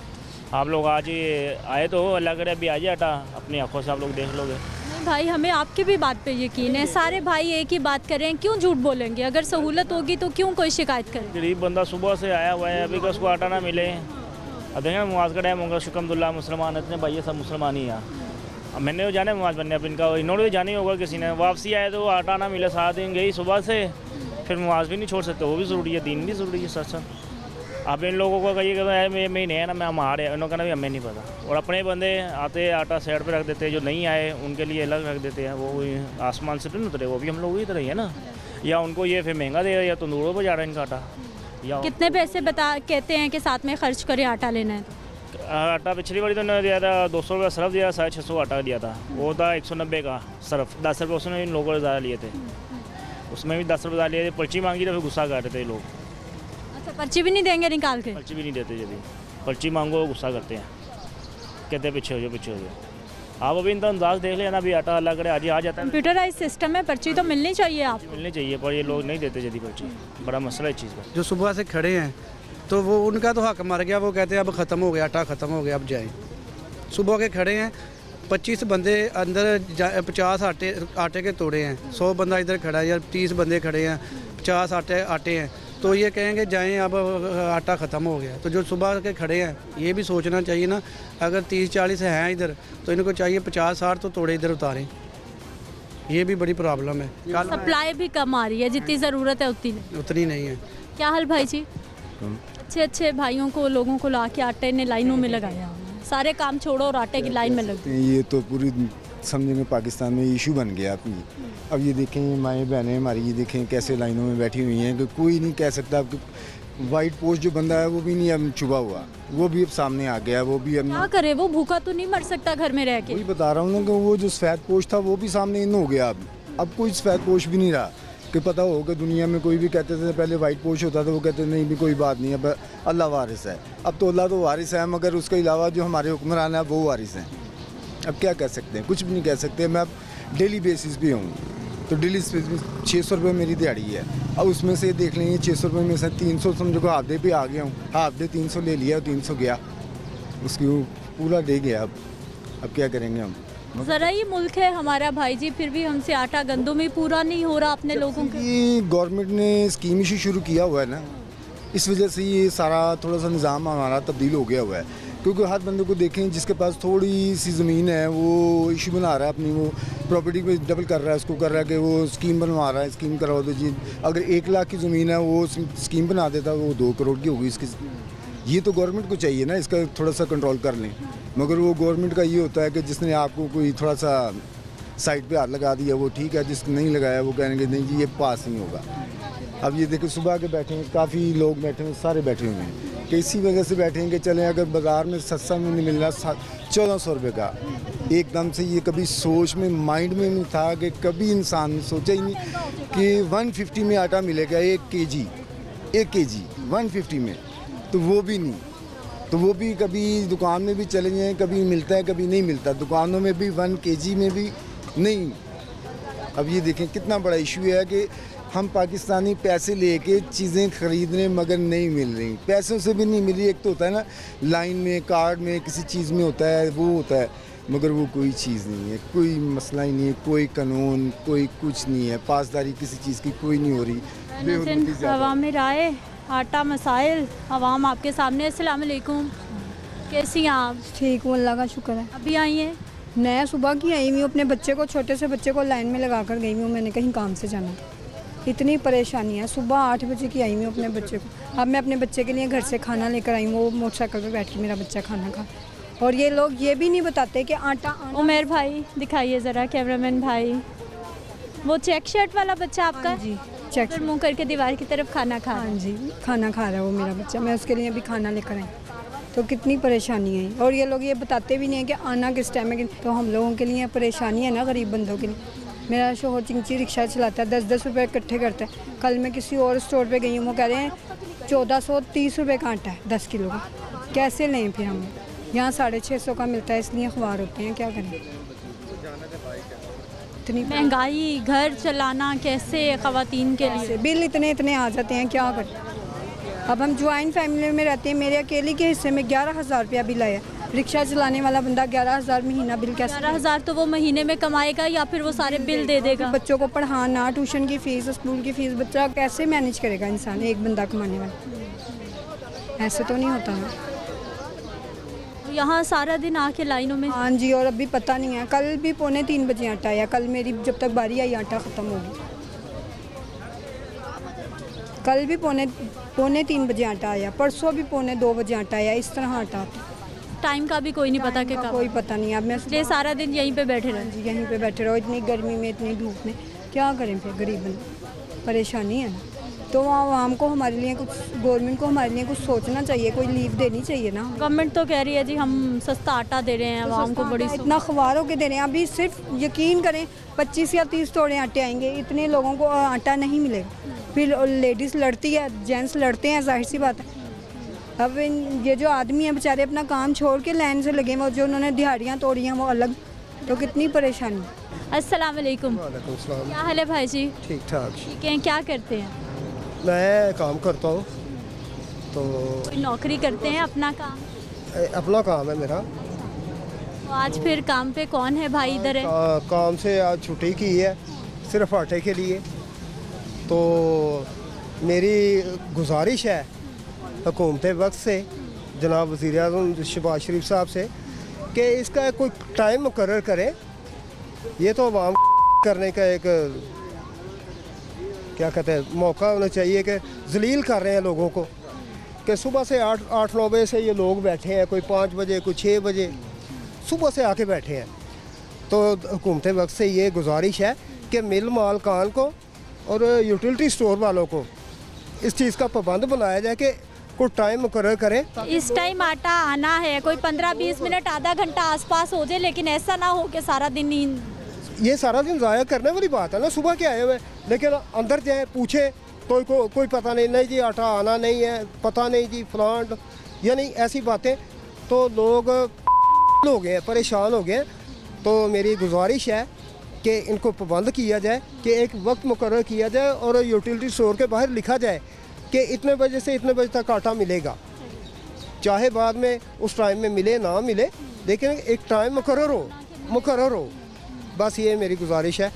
आप लोग आज ये आए तो अल्लाह करे अभी आ जाए आटा, अपनी आंखों से आप लोग देख लोगे। नहीं भाई, हमें आपकी भी बात पे यकीन है, सारे भाई एक ही बात कर रहे हैं, क्यों झूठ बोलेंगे? अगर सहूलत होगी तो क्यों कोई शिकायत करे? गरीब बंदा सुबह से आया हुआ है, अभी का उसको आटा ना मिले। अब देखें नमाज का टाइम होगा, शुक्रमदुल्ला मुसलमान इतने भाई सब मुसलमान ही हैं। अब मैंने तो जाना है नमाज पढ़ने, अब इनका इन्होंने भी जाना ही होगा, किसी ने वापसी आए तो आटा ना मिले, 7 दिन गई सुबह से, फिर नमाज भी नहीं छोड़ सकते, वो भी ज़रूरी है, दीन भी ज़रूरी है सच। आप इन लोगों को कहिए कि मैं नहीं है ना, मैं हम आ रहे हैं, इन्होंने कहना भी हमें नहीं पता। और अपने बंदे आते आटा साइड पे रख देते हैं, जो नहीं आए उनके लिए अलग रख देते हैं, वो आसमान से तो नहीं उतरे, वो भी हम लोग ही तरह ही है ना। या उनको ये फिर महंगा दे रहा है या तंदूरों पर जा रहा है इनका आटा। या कितने पैसे कहते हैं कि साथ में खर्च करे आटा लेना है? आटा पिछली बारी तो उन्होंने दिया था 200 रुपये सर्फ दिया, 650 आटा दिया था, वो था 190 का सर्फ, 10 रुपये उसने इन लोगों ने ज़्यादा लिए थे, उसमें भी 10 रुपये ज़्यादा लिए थे। पर्ची मांगी तो फिर गुस्सा कर रहे थे लोग। अच्छा, पर्ची भी नहीं देंगे निकाल के? पर्ची भी नहीं देते, यदि पर्ची मांगो गुस्सा करते हैं, कहते पीछे हो जाओ पीछे हो जाओ। आप अभी इनका अंदाज देख लेना, अभी आटा अल्लाह करे आज आ जाता है। कंप्यूटराइज सिस्टम है, पर्ची तो मिलनी चाहिए, आप मिलनी चाहिए, पर ये लोग नहीं देते यदि पर्ची, बड़ा मसला है इस चीज़ का। जो सुबह से खड़े हैं तो वो उनका तो हक मर गया, वो कहते हैं अब ख़त्म हो गया आटा, ख़त्म हो गया अब जाएं। सुबह के खड़े हैं, 25 बंदे अंदर 50 आटे के तोड़े हैं, 100 बंदा इधर खड़ा है या 30 बंदे खड़े हैं, 50 आटे हैं, तो ये कहेंगे जाएं अब आटा ख़त्म हो गया। तो जो सुबह के खड़े हैं ये भी सोचना चाहिए ना, अगर 30-40 हैं इधर तो इनको चाहिए 50-60 तो तोड़े इधर उतारें, ये भी बड़ी प्रॉब्लम है। सप्लाई भी कम आ रही है, जितनी ज़रूरत है उतनी नहीं है। क्या हाल भाई जी? अच्छे भाइयों को, लोगों को ला के आटे ने लाइनों में लगाया, सारे काम छोड़ो और आटे की लाइन में लग गए। ये तो पूरी समझेंगे पाकिस्तान में इशू बन गया अपनी। अब ये देखें माएँ बहनें हमारी, ये देखें कैसे लाइनों में बैठी हुई हैं कि कोई नहीं कह सकता। वाइट पोस्ट जो बंदा है वो भी नहीं अब छुपा हुआ, वो भी अब सामने आ गया, वो भी अब क्या करे, वो भूखा तो नहीं मर सकता घर में रह के। वही बता रहा हूँ ना कि वो जो सफ़ेद पोस्ट था वो भी सामने इन हो गया। अब कोई सफ़ेद पोस्ट भी नहीं रहा कि पता हो कि दुनिया में कोई भी कहते थे पहले वाइट पोस्ट होता था, वो कहते नहीं भी कोई बात नहीं, अब अल्लाह वारिस है। अब तो अल्लाह तो वारिस है, मगर उसके अलावा जो हमारे हुक्मरान है वो वारिस हैं। अब क्या कह सकते हैं, कुछ भी नहीं कह सकते। मैं अब डेली बेसिस पे हूँ, तो डेली 600 रुपये मेरी दिहाड़ी है। अब उसमें से देख लेंगे 600 रुपये में से 300 समझो को हाफ डे पे आ गया हूँ, हाफ डे 300 ले लिया, 300 गया, उसकी पूरा डे गया। अब क्या करेंगे हम? ज़रा ही मुल्क है हमारा भाई जी, फिर भी हमसे आटा गंदम ही पूरा नहीं हो रहा अपने लोगों का। ये गवर्नमेंट ने स्कीम इशू शुरू किया हुआ है ना, इस वजह से ये सारा थोड़ा सा निज़ाम हमारा तब्दील हो गया हुआ है। क्योंकि हर बंदे को देखें जिसके पास थोड़ी सी ज़मीन है वो इशू बना रहा है अपनी, वो प्रॉपर्टी पे डबल कर रहा है, उसको कर रहा है कि वो स्कीम बनवा रहा है, स्कीम करवा दो जी। अगर 1 लाख की ज़मीन है वो स्कीम बना देता वो 2 करोड़ की होगी इसकी। ये तो गवर्नमेंट को चाहिए ना इसका थोड़ा सा कंट्रोल कर लें, मगर वो गवर्नमेंट का ये होता है कि जिसने आपको कोई थोड़ा सा साइड पे हाथ लगा दिया वो ठीक है, जिसने नहीं लगाया वो कहेंगे नहीं जी ये पास नहीं होगा। अब ये देखो सुबह के बैठे हैं, काफ़ी लोग बैठे हैं, सारे बैठे हुए हैं कि इसी वजह से बैठे हैं कि चलें अगर बाज़ार में सस्ता में नहीं मिल रहा 1400 रुपये का, एकदम से ये कभी सोच में माइंड में नहीं था कि कभी इंसान ने सोचा ही नहीं कि 150 में आटा मिलेगा 1 केजी 150 में, तो वो भी नहीं। तो वो भी कभी दुकान में भी चले जाएँ, कभी मिलता है कभी नहीं मिलता, दुकानों में भी 1 केजी में भी नहीं। अब ये देखें कितना बड़ा इशू है कि हम पाकिस्तानी पैसे लेके चीज़ें ख़रीदने मगर नहीं मिल रही, पैसों से भी नहीं मिल रही। एक तो होता है ना लाइन में, कार्ड में, किसी चीज़ में होता है, वो होता है, मगर वो कोई चीज़ नहीं है, कोई मसला ही नहीं है, कोई कानून, कोई कुछ नहीं है, पासदारी किसी चीज़ की कोई नहीं हो रही। बेहुरमती ज़्यादा। अवामी राय, आटा मसाइल, अवाम आपके सामने। अस्सलाम वालेकुम, कैसी हैं आप? ठीक हूँ, अल्लाह का शुक्र है। अभी आई हैं? नया सुबह की आई हुई हूँ, अपने बच्चे को, छोटे से बच्चे को लाइन में लगा कर गई हूँ, मैंने कहीं काम से जाना। इतनी परेशानी है, सुबह 8 बजे की आई हुई हूँ अपने बच्चे को। अब मैं अपने बच्चे के लिए घर से खाना लेकर आई हूँ, वो मोटरसाइकिल पर बैठ के मेरा बच्चा खाना खा। और ये लोग ये भी नहीं बताते कि आटा। उमेर भाई दिखाइए ज़रा, कैमरामैन भाई, वो चेक शर्ट वाला बच्चा आपका? जी, चेक मुँह करके दीवार की तरफ खाना खा। हाँ जी, खाना खा रहा है वो मेरा बच्चा, मैं उसके लिए भी खाना लेकर आई। तो कितनी परेशानी है, और ये लोग ये बताते भी नहीं है कि आना किस टाइम है। तो हम लोगों के लिए परेशानी है ना, गरीब बंदों के लिए। मेरा शोहर चिंची रिक्शा चलाता है, 10-10 रुपये इकट्ठे करता है। कल मैं किसी और स्टोर पे गई हूँ, वो कह रहे हैं 1430 रुपये का आटा है 10 किलो का। कैसे लें फिर हम? यहाँ 650 का मिलता है, इसलिए अखबार होते हैं, क्या करें। इतनी महंगाई, घर चलाना कैसे ख़वातीन के लिए? बिल इतने आ जाते हैं, क्या करें। अब हम ज्वाइंट फैमिली में रहते हैं, मेरे अकेले के हिस्से में 11,000 रुपया बिल आया। रिक्शा चलाने वाला बंदा 11,000 महीना बिल कैसे? 11,000 तो वो महीने में कमाएगा या फिर वो सारे बिल दे देगा? बच्चों को पढ़ाना, ट्यूशन की फ़ीस, स्कूल की फ़ीस, बच्चा कैसे मैनेज करेगा इंसान, एक बंदा कमाने वाला? ऐसे तो नहीं होता ना। यहाँ सारा दिन आके लाइनों में? हाँ जी, और अभी पता नहीं है, कल भी 2:45 बजे आटा आया। कल मेरी जब तक बारी आई आटा ख़त्म होगी। कल भी 2:45 बजे आटा आया, परसों भी 2:45 बजे आटा आया। इस तरह आटा आता। टाइम का भी कोई नहीं पता कि कब? कोई पता नहीं। अब मैं इसलिए सारा दिन यहीं पे बैठे रहे? जी, यहीं पे बैठे रहो, इतनी गर्मी में, इतनी धूप में, क्या करें फिर गरीब बंदे। परेशानी है ना। तो आवाम को हमारे लिए कुछ, गवर्नमेंट को हमारे लिए कुछ सोचना चाहिए, कोई लीव देनी चाहिए ना। गवर्नमेंट तो कह रही है जी हम सस्ता आटा दे रहे हैं आवाम को, बड़ी इतना ख़वार होकर दे रहे हैं। अभी सिर्फ यकीन करें 25 या 30 तोड़े आटे आएंगे, इतने लोगों को आटा नहीं मिलेगा। फिर लेडीज़ लड़ती है, जेंट्स लड़ते हैं, जाहिर सी बात है। अब ये जो आदमी है बेचारे अपना काम छोड़ के लाइन से लगे हैं, जो उन्होंने दिहाड़ियाँ तोड़ी हैं वो अलग, तो कितनी परेशानी। अस्सलाम वालेकुम। क्या हाल है भाई जी? ठीक ठाक। ठीक है, क्या करते हैं? मैं काम करता हूँ। तो कोई नौकरी करते हैं? अपना काम? अपना काम है मेरा। तो आज फिर काम पे कौन है भाई? इधर है। काम से आज छुट्टी की है, सिर्फ आटे के लिए। तो मेरी गुजारिश है हुकूमत वक्त से, जनाब वज़ीर-ए-आज़म शहबाज शरीफ साहब से, कि इसका कोई टाइम मुकर्रर करें। ये तो आवाम करने का एक, क्या कहते हैं, मौका होना चाहिए कि जलील कर रहे हैं लोगों को, कि सुबह से 8-9 बजे से ये लोग बैठे हैं, कोई 5 बजे, कोई 6 बजे सुबह से आके बैठे हैं। तो हुकूमत वक्त से ये गुजारिश है कि मिल मालकान को और यूटिलिटी स्टोर वालों को इस चीज़ का पाबंद बनाया जाए कि कोई टाइम मुकर्रर करें। इस टाइम आटा आना है, कोई 15-20 मिनट, आधा घंटा आसपास हो जाए, लेकिन ऐसा ना हो कि सारा दिन ये सारा दिन ज़ाया करने वाली बात है ना। सुबह के आए हुए, लेकिन अंदर जाए पूछे तो कोई पता नहीं जी आटा आना नहीं है, पता नहीं जी फलान, यानी ऐसी बातें। तो लोग हो गए, परेशान हो गए। तो मेरी गुजारिश है कि इनको पाबंद किया जाए, कि एक वक्त मुकर्रर किया जाए और यूटिलिटी स्टोर के बाहर लिखा जाए कि इतने बजे से इतने बजे तक आटा मिलेगा। चाहे बाद में उस टाइम में मिले ना मिले, लेकिन एक टाइम मुकर्रर हो। बस ये मेरी गुजारिश है।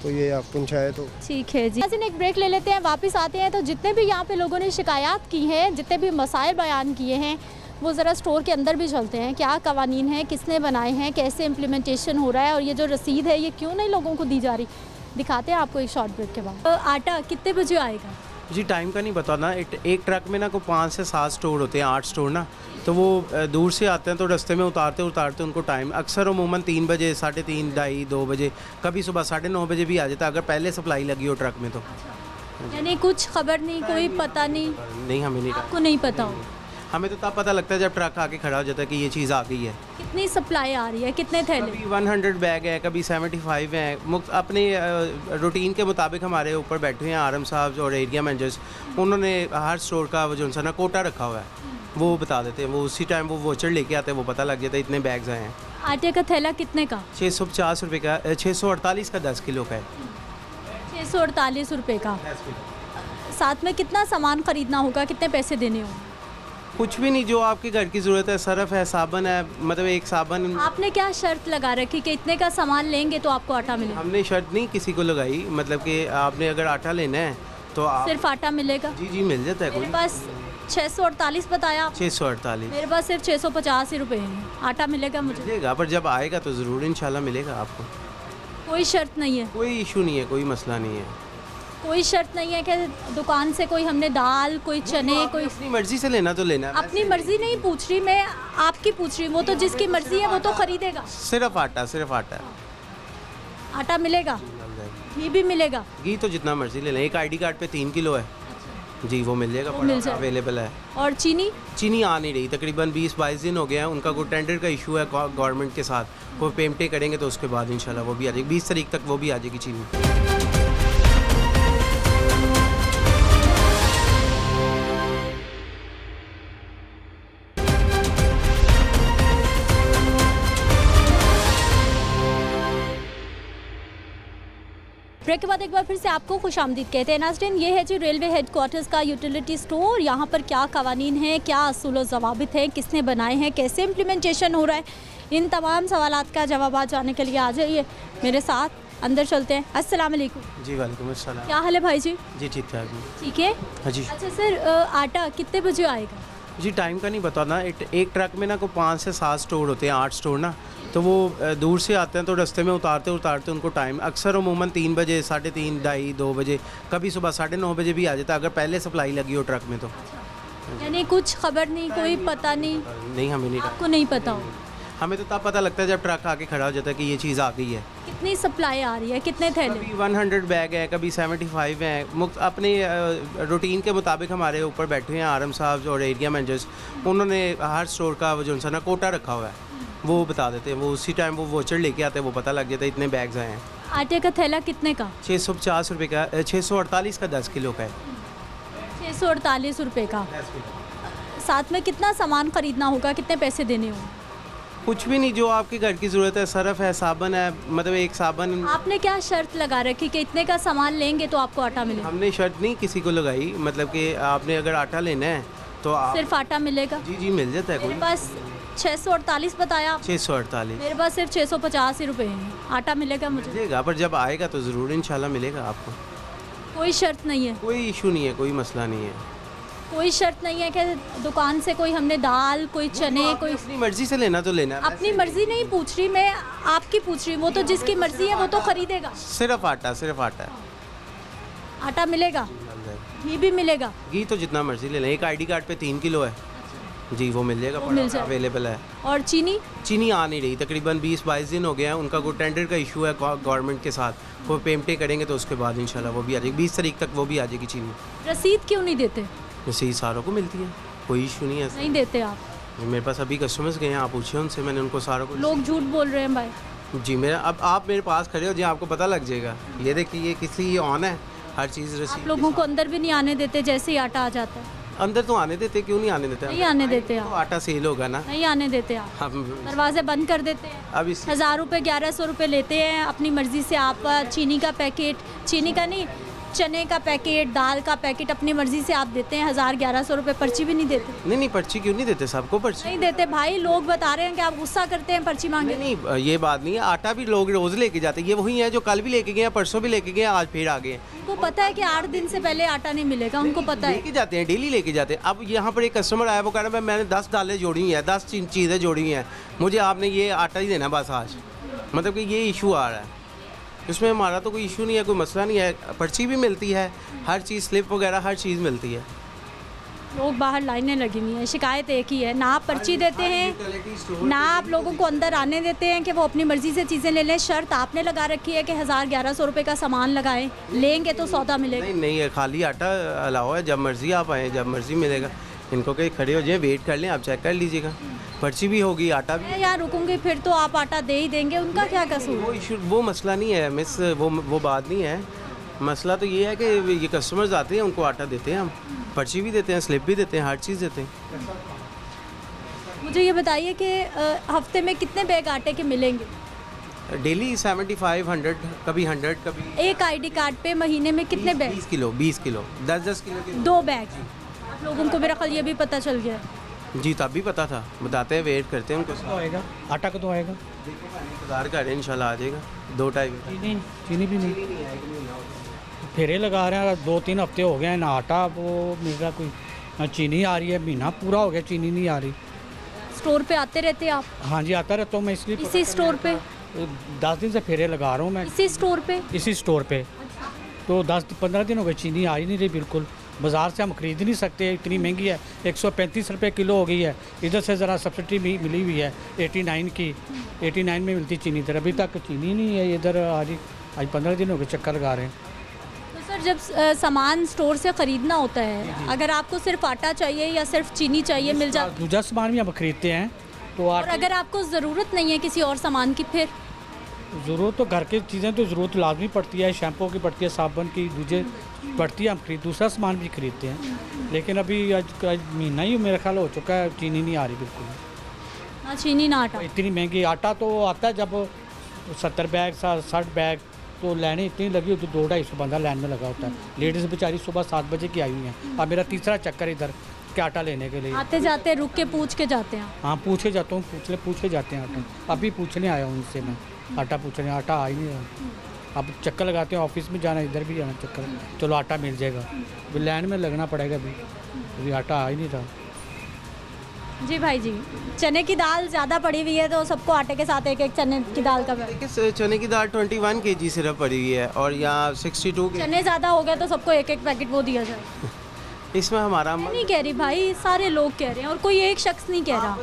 तो ये आप पूछाए तो ठीक है जी। एक ब्रेक ले लेते हैं, वापस आते हैं। तो जितने भी यहाँ पे लोगों ने शिकायत की हैं, जितने भी मसाइल बयान किए हैं, वो ज़रा स्टोर के अंदर भी चलते हैं। क्या कवानीन हैं, किसने बनाए हैं, कैसे इम्प्लीमेंटेशन हो रहा है, और ये जो रसीद है ये क्यों नहीं लोगों को दी जा रही, दिखाते हैं आपको एक शॉर्ट ब्रेक के बाद। तो आटा कितने बजे आएगा जी? टाइम का नहीं पता ना। एक ट्रक में ना को 5 से 7 स्टोर होते हैं, 8 स्टोर ना। तो वो दूर से आते हैं, तो रास्ते में उतारते उनको टाइम अक्सर अमूमन 3 बजे, 3:30, 2:30, 2 बजे, कभी सुबह 9:30 बजे भी आ जाता है, अगर पहले सप्लाई लगी हो ट्रक में। तो यानी कुछ खबर नहीं, कोई पता नहीं? नहीं, हमें नहीं, आपको नहीं पता हो? हमें तो तब पता लगता है जब ट्रक आके खड़ा हो जाता है कि ये चीज़ आ गई है। कितनी सप्लाई आ रही है, कितने थैले? कभी 100 बैग है, कभी 75 हैं। अपने रूटीन के मुताबिक हमारे ऊपर बैठे हैं आरएम साहब और एरिया मैनेजर्स, उन्होंने हर स्टोर का जो सा ना कोटा रखा हुआ है, वो बता देते हैं। वो उसी टाइम वो वोचर लेके आते हैं, वो पता लग जाता है इतने बैग्स आए हैं। आटे का थैला कितने का? 650 रुपये का, 648 का 10 किलो का है। 648 रुपये का। साथ में कितना सामान खरीदना होगा, कितने पैसे देने होंगे? कुछ भी नहीं, जो आपके घर की ज़रूरत है, सरफ है, साबन है, मतलब एक साबन। आपने क्या शर्त लगा रखी कि इतने का सामान लेंगे तो आपको आटा मिलेगा? हमने शर्त नहीं किसी को लगाई, मतलब कि आपने अगर आटा लेना है तो आप सिर्फ आटा मिलेगा? जी मिल जाता है। मेरे पास 648 बताया, 648 मेरे पास सिर्फ 650 ही रुपये हैं। आटा मिलेगा मुझे? मिलेगा, पर जब आएगा तो ज़रूर इंशाल्लाह मिलेगा आपको। कोई शर्त नहीं है? कोई इशू नहीं है, कोई मसला नहीं है। कोई शर्त नहीं है कि दुकान से कोई हमने दाल, कोई चने, कोई अपनी मर्जी से लेना तो लेना। अपनी मर्जी नहीं पूछ रही मैं, आपकी पूछ रही हूँ। वो तो जिसकी मर्जी है वो तो खरीदेगा। सिर्फ आटा, सिर्फ आटा। आटा मिलेगा? घी भी मिलेगा? घी तो जितना मर्जी ले लें, एक आईडी कार्ड पे 3 किलो है जी, वो मिल जाएगा, मिल जाएगा, अवेलेबल है। और चीनी? चीनी आ नहीं रही, तकरीबन 20-22 दिन हो गए हैं। उनका कोई टेंडर का इशू है गवर्नमेंट के साथ, वो पेमेंटें करेंगे तो उसके बाद इंशाल्लाह वो भी आ जाएगी। 20 तारीख तक वो भी आ जाएगी चीनी। ब्रेक के बाद एक बार फिर से आपको खुशामदीद कहते हैं नाज़रीन। ये है जी रेलवे हेडक्वार्टर्स का यूटिलिटी स्टोर। यहाँ पर क्या कवानीन हैं, क्या असूल व ज़वाबित हैं, किसने बनाए हैं, कैसे इम्प्लीमेंटेशन हो रहा है, इन तमाम सवालात का जवाब जानने के लिए आ जाइए मेरे साथ, अंदर चलते हैं। अस्सलाम वालेकुम। जी वालेकुम अस्सलाम। क्या हाल है भाई जी? जी ठीक ठाक जी। ठीक है। हाँ जी। अच्छा सर, आटा कितने बजे आएगा? जी टाइम का नहीं पता ना, एक ट्रक में ना कोई 5 से 7 स्टोर होते हैं, 8 स्टोर ना, तो वो दूर से आते हैं तो रास्ते में उतारते उनको टाइम अक्सर अमूमन 3 बजे, 3:30, 2:30, 2 बजे, कभी सुबह 9:30 बजे भी आ जाता है अगर पहले सप्लाई लगी हो ट्रक में तो। यानी कुछ खबर नहीं, कोई पता नहीं? नहीं, हमें नहीं, आपको नहीं पता हो? हमें तो तब पता लगता है जब ट्रक आके खड़ा हो जाता है कि ये चीज़ आ गई है। कितनी सप्लाई आ रही है, कितने थैले? कभी 100 बैग है, कभी 75 हैं। अपने रूटीन के मुताबिक हमारे ऊपर बैठे हैं आरम साहब और एरिया मैनेजर्स, उन्होंने हर स्टोर का जो सा ना कोटा रखा हुआ है, वो बता देते हैं। वो उसी टाइम वो वोचर लेके आते हैं, वो पता लग जाता है इतने बैग्स आए हैं। आटे का थैला कितने का? 650 रुपये का, 648 का 10 किलो का है। 648 रुपये का। साथ में कितना सामान खरीदना होगा, कितने पैसे देने होंगे? कुछ भी नहीं, जो आपके घर की ज़रूरत है, सरफ है, साबन है, मतलब एक साबन। आपने क्या शर्त लगा रखी कि इतने का सामान लेंगे तो आपको आटा मिलेगा? हमने शर्त नहीं किसी को लगाई, मतलब कि आपने अगर आटा लेना है तो आप सिर्फ आटा मिलेगा? जी मिल जाता है। मेरे पास 648 बताया, 648 मेरे पास सिर्फ 650 ही रुपये हैं। आटा मिलेगा मुझे? मिलेगा, पर जब आएगा तो ज़रूर इंशाल्लाह मिलेगा आपको। कोई शर्त नहीं है? कोई इशू नहीं है, कोई मसला नहीं है। कोई शर्त नहीं है कि दुकान से कोई हमने दाल, कोई चने, कोई अपनी मर्जी से लेना तो लेना। अपनी मर्जी नहीं पूछ रही मैं, आपकी पूछ रही हूँ। वो तो जिसकी मर्जी है वो तो खरीदेगा। सिर्फ आटा, सिर्फ आटा। आटा मिलेगा? घी भी मिलेगा? घी तो जितना मर्जी ले लें, एक आईडी कार्ड पे 3 किलो है जी, वो मिल जाएगा, अवेलेबल है। और चीनी? चीनी आ नहीं रही, तकरीबन 20-22 दिन हो गए हैं। उनका कोई टेंडर का इशू है गवर्नमेंट के साथ, वो पेमेंटें करेंगे तो उसके बाद इंशाल्लाह वो भी आ जाएगी। 20 तारीख तक वो भी आ जाएगी चीनी। रसीद क्यों नहीं देते? रसीद सारों को मिलती है, कोई इशू नहीं है। नहीं देते आप? मेरे पास अभी कस्टमर्स गए हैं, आप पूछिए उनसे, मैंने उनको सारों को। लोग झूठ बोल रहे हैं भाई। जी मेरा, अब आप मेरे पास खड़े हो जी, आपको पता लग जाएगा। ये देखिए, ये किसी ये ऑन है, हर चीज़ रसीद। आप लोगों को अंदर भी नहीं आने देते जैसे ही आटा आ जाता है? अंदर तो आने देते, क्यों नहीं आने देते? नहीं आने देते आप? तो आटा सेल होगा ना। नहीं आने देते आप? दरवाजे बंद कर देते हैं। अब 1000 रुपये, 1100 रुपये लेते हैं अपनी मर्ज़ी से। आप चीनी का पैकेट, चीनी का नहीं, चने का पैकेट, दाल का पैकेट अपनी मर्जी से आप देते हैं 1000-1100 रुपये। पर्ची भी नहीं देते? नहीं, पर्ची क्यों नहीं देते? सबको पर्ची नहीं देते भाई। लोग बता रहे हैं कि आप गुस्सा करते हैं पर्ची मांगे। नहीं, ये बात नहीं है। आटा भी लोग रोज़ लेके जाते हैं, ये वही है जो कल भी लेके गए, परसों भी लेके गए, आज फिर आ गए। उनको पता है कि 8 दिन से पहले आटा नहीं मिलेगा, उनको पता है। लेके जाते हैं, डेली लेके जाते हैं। अब यहाँ पर एक कस्टमर आया, वो कह रहा है मैंने 10 दालें जोड़ी हुई हैं, 10 चीज़ें जोड़ी हुई हैं, मुझे आपने ये आटा ही देना बस आज। मतलब कि ये इशू आ रहा है, इसमें हमारा तो कोई इशू नहीं है, कोई मसला नहीं है। पर्ची भी मिलती है, हर चीज़, स्लिप वगैरह हर चीज़ मिलती है। लोग बाहर लाइनें लगी हुई हैं। शिकायत एक ही है, ना आप पर्ची देते हैं, ना आप लोगों को अंदर आने देते हैं कि वो अपनी मर्ज़ी से चीज़ें ले लें। शर्त आपने लगा रखी है कि 1000-1100 रुपये का सामान लगाएं, लेंगे तो सौदा मिलेगा। नहीं है, खाली आटा अलावा है, जब मर्ज़ी आप आएँ, जब मर्ज़ी मिलेगा। इनको कहीं खड़े हो जाए, वेट कर लें, आप चेक कर लीजिएगा, पर्ची भी होगी, आटा भी। मैं यहाँ रुकूंगी फिर तो आप आटा दे ही देंगे, उनका क्या कसूर? वो इशू, वो मसला नहीं है मिस, वो बात नहीं है। मसला तो ये है कि ये कस्टमर्स आते हैं, उनको आटा देते हैं हम, पर्ची भी देते हैं, स्लिप भी देते हैं, हर चीज़ देते हैं। मुझे ये बताइए कि हफ्ते में कितने बैग आटे के मिलेंगे? डेली 75, 100, कभी 100, कभी एक आईडी कार्ड पे महीने में कितने बैग? 20 किलो 10 किलो के 2 बैग। आप लोगों को मेरा ख्याल ये भी पता चल गया। जी, तब भी पता था, बताते हैं, वेट करते हैं उनको। तो आएगा आटा कब तो आएगा? इंतज़ार कर रहे हैं, इंशाल्लाह आ जाएगा 2-2.5। चीनी भी नहीं, फेरे लगा रहे हैं, 2-3 हफ्ते हो गए हैं, ना आटा वो मिल रहा कोई, ना चीनी आ रही है, महीना पूरा हो गया चीनी नहीं आ रही। स्टोर पे आते रहते हैं आप? हाँ जी, आता रहता हूँ मैं, इसलिए इसी स्टोर पे? 10 दिन से फेरे लगा रहा हूँ मैं इसी स्टोर पे? इसी स्टोर पे। तो 10-15 दिन हो गए, चीनी आ ही नहीं रही बिल्कुल। बाज़ार से हम खरीद नहीं सकते, इतनी महंगी है, 135 रुपये किलो हो गई है। इधर से ज़रा सब्सिडी भी मिली हुई है 89 की, 89 में मिलती चीनी, इधर अभी तक चीनी नहीं है इधर। आज 15 दिन हो गए चक्कर लगा रहे हैं। तो सर, जब सामान स्टोर से ख़रीदना होता है, अगर आपको सिर्फ आटा चाहिए या सिर्फ चीनी चाहिए मिल जाता? दूसरा सामान भी हम खरीदते हैं। तो और अगर आपको ज़रूरत नहीं है किसी और सामान की, फिर? ज़रूरत तो घर की चीज़ें तो ज़रूरत लाजमी पड़ती है, शैम्पू की पड़ती है, साबुन की दूसरे पड़ती है, हम दूसरा सामान भी खरीदते हैं। लेकिन अभी आज महीना ही मेरा ख्याल हो चुका है, चीनी नहीं आ रही बिल्कुल, ना चीनी ना आटा। इतनी महंगी। आटा तो आता है जब 70 बैग 60 बैग, तो लाइनें इतनी लगी होती, 200-250 बंदा लाइन में लगा होता है। लेडीज़ बेचारी सुबह 7 बजे की आई हुई हैं। अब मेरा तीसरा चक्कर इधर के आटा लेने के लिए। आते जाते रुक के पूछ के जाते हैं? हाँ, पूछ के जाता हूँ, पूछ के जाते हैं आटा। अभी पूछने आया हूँ उनसे मैं, आटा पूछने, आटा आ ही नहीं रहा। अब चक्कर लगाते हैं, ऑफिस में जाना, इधर भी जाना चक्कर, चलो आटा मिल जाएगा, अभी लाइन में लगना पड़ेगा, अभी आटा आ ही नहीं रहा। जी भाई जी, चने की दाल ज़्यादा पड़ी हुई है, तो सबको आटे के साथ एक चने की दाल का? देखिए, चने की दाल 21 kg सिर्फ पड़ी हुई है, और यहाँ 62 kg। चने ज़्यादा हो गए तो सबको एक पैकेट वो दिया जाए। इसमें हमारा मैं नहीं कह रही भाई, सारे लोग कह रहे हैं, और कोई एक शख्स नहीं कह रहा,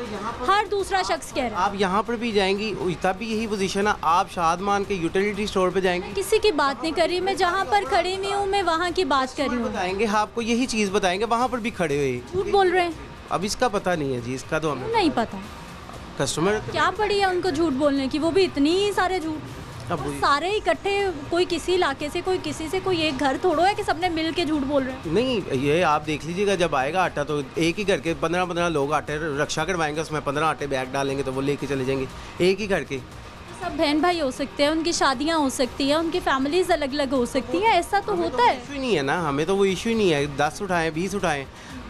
हर दूसरा शख्स कह रहा है। आप यहाँ पर भी जाएंगी, तब भी यही पोजीशन है। आप शादमान के यूटिलिटी स्टोर पे जाएंगे, किसी की बात नहीं कर रही मैं, जहाँ पर खड़ी हुई हूँ मैं वहाँ की बात कर रही हूँ। बताएंगे आपको, यही चीज़ बताएंगे, वहाँ पर भी खड़े हुए। झूठ बोल रहे हैं? अब इसका पता नहीं है जी, इसका तो हमें नहीं पता। कस्टमर क्या पड़ी है उनको झूठ बोलने की, वो भी इतनी सारे झूठ, सारे इकट्ठे, कोई किसी इलाके से, कोई किसी से, कोई एक घर थोड़ो है कि सबने मिल के झूठ बोल रहे हैं। नहीं, ये आप देख लीजिएगा, जब आएगा आटा तो एक ही घर के 15-15 लोग आटे रक्षा करवाएंगे, उसमें 15 आटे बैग डालेंगे तो वो लेके चले जाएंगे, एक ही घर के। सब बहन भाई हो सकते हैं, उनकी शादियां हो सकती हैं, उनकी फैमिलीज अलग अलग हो सकती हैं, ऐसा तो होता है। इशू नहीं है ना, हमें तो वो इशू ही नहीं है, 10 उठाएं 20 उठाएं,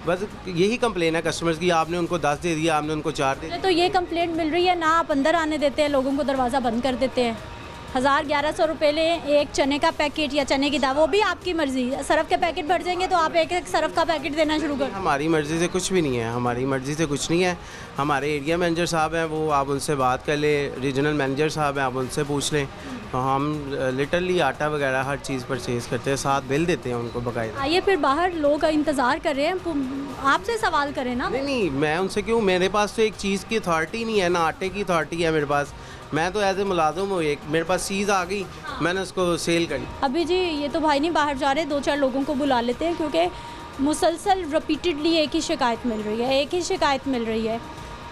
बस यही कंप्लेन है कस्टमर्स की, आपने उनको 10 दे दिया, आपने उनको 4 दे दिया। तो ये कंप्लेंट मिल रही है ना, आप अंदर आने देते हैं, लोगों को दरवाज़ा बंद कर देते हैं। 1000-1100 रुपये ले एक चने का पैकेट या चने की दाल, वो भी आपकी मर्जी। सरफ के पैकेट भर जाएंगे तो आप एक सरफ का पैकेट देना शुरू कर। हमारी मर्ज़ी से कुछ भी नहीं है, हमारी मर्ज़ी से कुछ नहीं है। हमारे एरिया मैनेजर साहब हैं, वो आप उनसे बात कर ले, रीजनल मैनेजर साहब हैं, आप उनसे पूछ लें। तो हम लिटरली आटा वगैरह हर चीज़ परचेज़ करते हैं, साथ बिल देते हैं उनको बकायदा। आइए फिर, बाहर लोग इंतज़ार कर रहे हैं, आपसे सवाल करें ना। नहीं, मैं उनसे क्यों, मेरे पास तो एक चीज़ की अथॉरिटी नहीं है ना, आटे की अथॉरिटी है मेरे पास। मैं तो एज ए मुलाजिम हूँ, एक मेरे पास चीज़ आ गई, मैंने उसको सेल करी। अभी जी ये तो भाई नहीं बाहर जा रहे, 2-4 लोगों को बुला लेते हैं, क्योंकि मुसलसल रिपीटेडली एक ही शिकायत मिल रही है,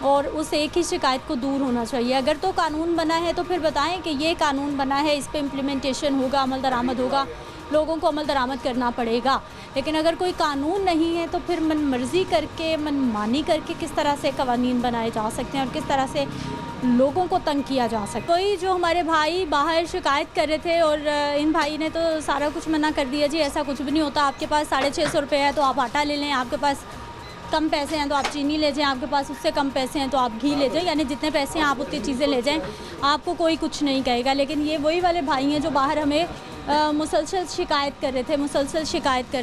और उस एक ही शिकायत को दूर होना चाहिए। अगर तो कानून बना है तो फिर बताएं कि ये कानून बना है, इस पे इम्प्लीमेंटेशन होगा, अमल दरामद होगा, लोगों को अमल दरामद करना पड़ेगा। लेकिन अगर कोई कानून नहीं है तो फिर मन मर्जी करके, मनमानी करके किस तरह से कवानीन बनाए जा सकते हैं और किस तरह से लोगों को तंग किया जा सकता है। कोई जो हमारे भाई बाहर शिकायत कर रहे थे, और इन भाई ने तो सारा कुछ मना कर दिया। जी ऐसा कुछ भी नहीं होता, आपके पास 650 रुपये है तो आप आटा ले लें, आपके पास कम पैसे हैं तो आप चीनी ले जाएं, आपके पास उससे कम पैसे हैं तो आप घी ले जाएं, यानी जितने पैसे हैं आप उतनी चीज़ें ले जाएं, आपको कोई कुछ नहीं कहेगा। लेकिन ये वही वाले भाई हैं जो बाहर हमें मुसलसल शिकायत कर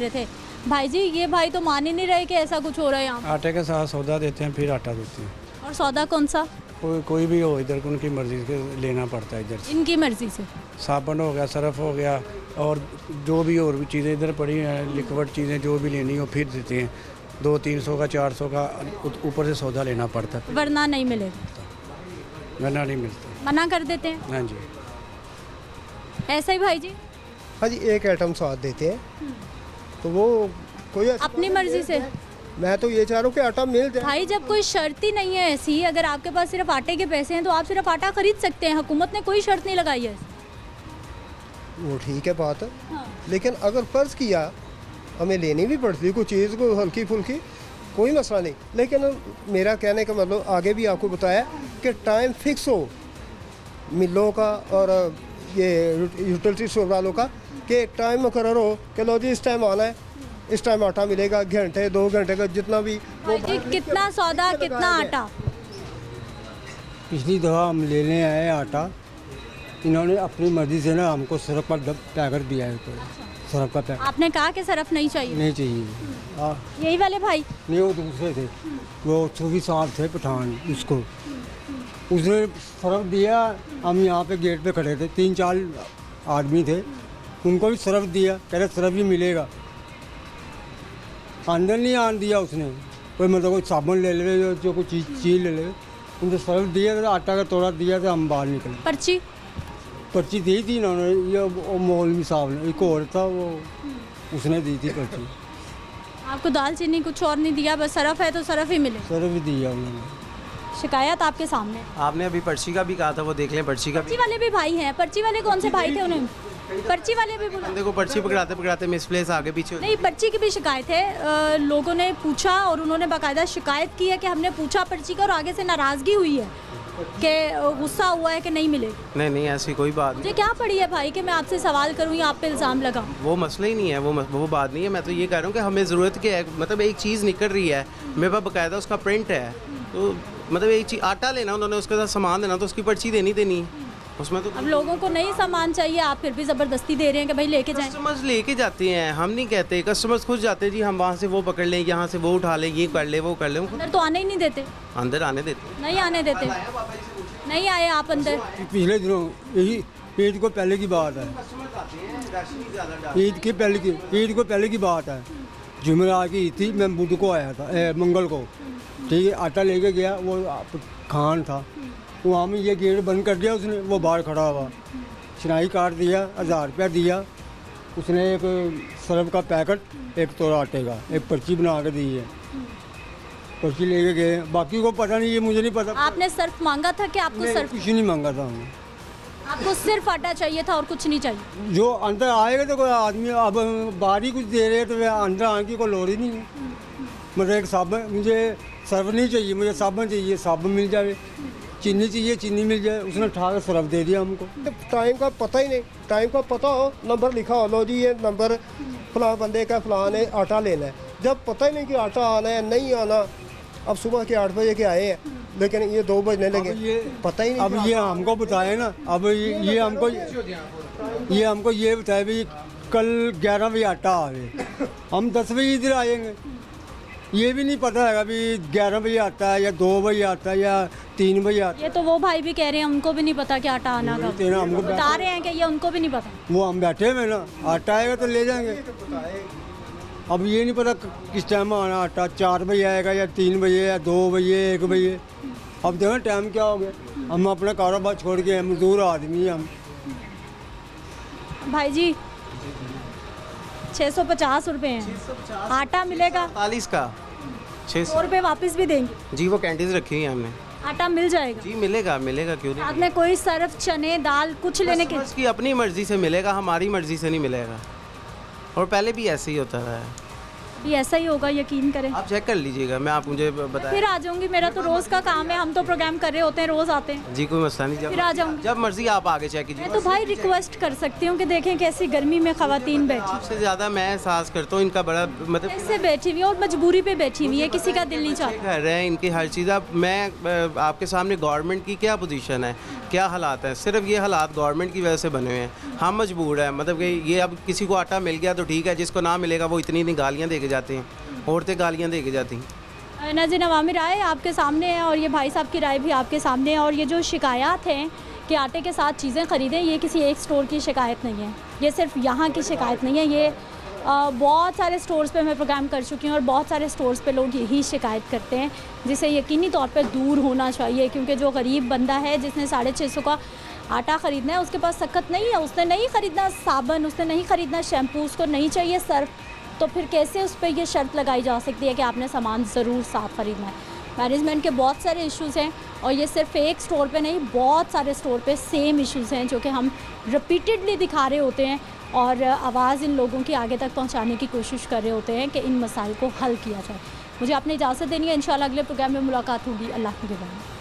रहे थे। भाई जी, ये भाई तो मान ही नहीं रहे कि ऐसा कुछ हो रहा है यहाँ। आटे के साथ सौदा देते हैं, फिर आटा देते हैं। और सौदा कौन सा? कोई भी हो, इधर को उनकी मर्ज़ी से लेना पड़ता है, इधर से। इनकी मर्ज़ी से साबुन हो गया, सरफ हो गया, और जो भी और भी चीज़ें इधर पड़ी हैं, लिक्विड चीज़ें जो भी लेनी हो फिर देते हैं। 200-300 का 400 का ऊपर से सौदा लेना पड़ता है, वरना नहीं मिलेगा, वरना नहीं मिलता, मना कर देते हैं। हाँ जी, ऐसा ही भाई जी। हाँ जी, एक आइटम साथ देते हैं तो वो कोई अपनी मर्जी से। मैं तो ये चाह रहा हूँ कि आटा मिल जाए। भाई जब कोई शर्त ही नहीं है ऐसी, अगर आपके पास सिर्फ आटे के पैसे हैं तो आप सिर्फ आटा खरीद सकते हैं, हुकूमत ने कोई शर्त नहीं लगाई है। वो ठीक है बात है, लेकिन अगर फ़र्ज़ किया हमें लेनी भी पड़ती कोई चीज़ को हल्की फुल्की, कोई मसला नहीं। लेकिन मेरा कहने का मतलब आगे भी आपको बताया कि टाइम फिक्स हो, मिलों का और ये यूटिलिटी स्टोर वालों का कि एक टाइम मुकर्रर हो कि लो जी इस टाइम आना है, इस टाइम आटा मिलेगा, घंटे 2 घंटे का जितना भी वो। कितना सौदा कितना आटा? पिछली दफ़ा हम लेने आए आटा, इन्होंने अपनी मर्ज़ी से ना हमको सरफ का पैकेट दिया है, सरफ का पैकेट। आपने कहा कि सरफ नहीं चाहिए? नहीं चाहिए। यही वाले भाई? नहीं, वो दूसरे थे, वो सूफी साहब थे पठान, उसको उसने सरफ दिया। हम यहाँ पे गेट पे खड़े थे, 3-4 आदमी थे, उनको भी सरफ दिया, कह रहे सरफ भी मिलेगा। अंदर नहीं आने दिया उसने, कोई मतलब कोई साबुन ले ले, जो कोई चीज़ ले ले, उनको सरफ दिया, तो आटा का तोड़ा दिया, तो हम बाहर निकले। पर्ची दी थी इन्होंने, ये वो मौलवी साहब ने, एक और था वो, उसने दी थी पर्ची। आपको दाल चीनी कुछ और नहीं दिया, बस सरफ है तो सरफ ही मिले? सरफ ही दिया उन्होंने। शिकायत आपके सामने? आपने अभी पर्ची का भी कहा था, वो देख लें पर्ची का भी। पर्ची वाले भी भाई हैं? पर्ची वाले कौन से भाई थे? उन्हें पर्ची वाले भी बोला? देखो पर्ची पकड़ाते पकड़ाते मिसप्लेस आगे पीछे। नहीं, पर्ची की भी शिकायत है, लोगों ने पूछा और उन्होंने बाकायदा शिकायत की है कि हमने पूछा पर्ची का और आगे से नाराज़गी हुई है कि गुस्सा हुआ है कि नहीं मिले। नहीं ऐसी कोई बात नहीं। मुझे क्या पड़ी है भाई कि मैं आपसे सवाल करूँ या आप पे इल्ज़ाम लगाऊँ? वो मसला ही नहीं है, वो बात नहीं है। मैं तो ये कह रहा हूँ कि हमें ज़रूरत क्या है, मतलब एक चीज़ निकल रही है, मेरे पास बाकायदा उसका प्रिंट है, तो मतलब एक चीज़ आटा लेना, उन्होंने उसके साथ सामान देना, तो उसकी पर्ची देनी उसमें तो। अब लोगों को नहीं सामान चाहिए, आप फिर भी ज़बरदस्ती दे रहे हैं कि भाई लेके जाएं। कस्टमर्स लेके जाते हैं, हम नहीं कहते, कस्टमर्स खुद जाते हैं जी, हम वहाँ से वो पकड़ लें, यहाँ से वो उठा लें, ये कर ले वो कर ले। अंदर तो आने ही नहीं देते? अंदर आने देते? नहीं आने देते। नहीं आए आप अंदर? पिछले दिनों, यही ईद को पहले की बात है, ईद को पहले की बात है, जुमेरात की ईद थी, मैं बुध को आया था, मंगल को, ठीक है, आटा लेके गया, वो खान था, वहाँ में ये गेट बंद कर दिया उसने, वो बाहर खड़ा हुआ, शिनाई काट दिया, 1000 रुपया दिया उसने, एक सरफ का पैकेट, एक तोड़ा आटे का, एक पर्ची बना के दी है, पर्ची लेके गए, बाकी को पता नहीं, ये मुझे नहीं पता। आपने सर्फ मांगा था कि आपको सर्फ? कुछ नहीं मांगा था हमने, आपको सिर्फ आटा चाहिए था और कुछ नहीं चाहिए? जो अंदर आएगा तो कोई आदमी, अब बाहर ही कुछ दे रहे, तो अंदर आने की कोई लोड़ ही नहीं है। मतलब एक साबुन, मुझे सर्फ नहीं चाहिए, मुझे साबुन चाहिए, साबुन मिल जाए, चीनी चाहिए, चीनी मिल जाए, उसने उठा कर सरफ दे दिया हमको। टाइम का पता ही नहीं, टाइम का पता हो, नंबर लिखा हो, लो जी ये नंबर फलां बंदे का, फलां ने आटा लेना है, जब पता ही नहीं कि आटा आना है नहीं आना। अब सुबह के 8 बजे के आए हैं, लेकिन ये 2 बजने लगे, पता ही नहीं। अब ये हमको बताए ना, अब ये हमको ये बताए भाई कल 11 बजे आटा आवे, हम 10 बजे इधर आएंगे, ये भी नहीं पता है अभी 11 बजे आता है या 2 बजे आता है या 3 बजे आता है। ये तो वो भाई भी कह रहे हैं उनको भी नहीं पता कि आटा आना कब, हमको बता रहे हैं कि ये उनको भी नहीं पता। वो हम बैठे हुए ना, आटा आएगा तो ले जाएंगे, अब ये नहीं पता किस टाइम आना आटा, 4 बजे आएगा या 3 बजे या 2 बजे 1 बजे। अब देखो टाइम क्या हो गया, हम अपना कारोबार छोड़ के मजदूर आदमी हैं हम। भाई जी 650 रुपये हैं, आटा मिलेगा 40 का, 100 रुपये वापस भी देंगे जी, वो कैंटीन रखी हुई है हमने। आटा मिल जाएगा जी? मिलेगा क्यों नहीं। साथ में कोई सर्फ, चने, दाल कुछ लेने के? उसकी अपनी मर्जी से मिलेगा, हमारी मर्जी से नहीं मिलेगा, और पहले भी ऐसे ही होता है। ये ऐसा ही होगा, यकीन करें। आप चेक कर लीजिएगा, मैं आप मुझे बताएं। फिर आ जाऊंगी, मेरा तो रोज़ का काम है, हम तो प्रोग्राम कर रहे होते हैं, रोज़ आते हैं जी, कोई मसला नहीं, फिर आ जाऊंगी, जब मर्जी आप आगे चेक कीजिए। मैं तो भाई रिक्वेस्ट कर सकती हूँ कि देखें कैसी गर्मी में ख़वातीन बैठी, आपसे ज़्यादा मैं एहसास करता हूँ इनका बड़ा, मतलब कैसे बैठी हुई है और मजबूरी पे बैठी हुई है, किसी का दिल नहीं चाहता। घर है इनकी हर चीज़। अब मैं आपके सामने गवर्नमेंट की क्या पोजीशन है, क्या हालात है, सिर्फ ये हालात गवर्नमेंट की वजह से बने हुए हैं, हम मजबूर हैं। मतलब कि ये अब किसी को आटा मिल गया तो ठीक है, जिसको ना मिलेगा वो इतनी गालियाँ दे के जाते हैं, औरतें गालियाँ दे के जाती हैं। नाज़रीन, अवामी राय आपके सामने है और ये भाई साहब की राय भी आपके सामने है, और ये जो शिकायत हैं कि आटे के साथ चीज़ें ख़रीदें, ये किसी एक स्टोर की शिकायत नहीं है, ये सिर्फ यहाँ की शिकायत नहीं है, ये बहुत सारे स्टोर्स पे मैं प्रोग्राम कर चुकी हूँ और बहुत सारे स्टोर्स पे लोग यही शिकायत करते हैं, जिसे यकीनी तौर पे दूर होना चाहिए। क्योंकि जो गरीब बंदा है जिसने 650 का आटा ख़रीदना है, उसके पास सख्त नहीं है, उसने नहीं ख़रीदना साबुन, उसने नहीं ख़रीदना शैम्पू, उसको नहीं चाहिए सर्फ, तो फिर कैसे उस पर यह शर्त लगाई जा सकती है कि आपने सामान ज़रूर साफ़ ख़रीदना है। मैनेजमेंट के बहुत सारे इश्यूज़ हैं और ये सिर्फ एक स्टोर पे नहीं, बहुत सारे स्टोर पे सेम इश्यूज़ हैं जो कि हम रिपीटेडली दिखा रहे होते हैं और आवाज़ इन लोगों की आगे तक पहुंचाने की कोशिश कर रहे होते हैं कि इन मसाइल को हल किया जाए। मुझे अपनी इजाज़त देनी है, इंशाल्लाह अगले प्रोग्राम में मुलाकात होगी। अल्लाह के बाद।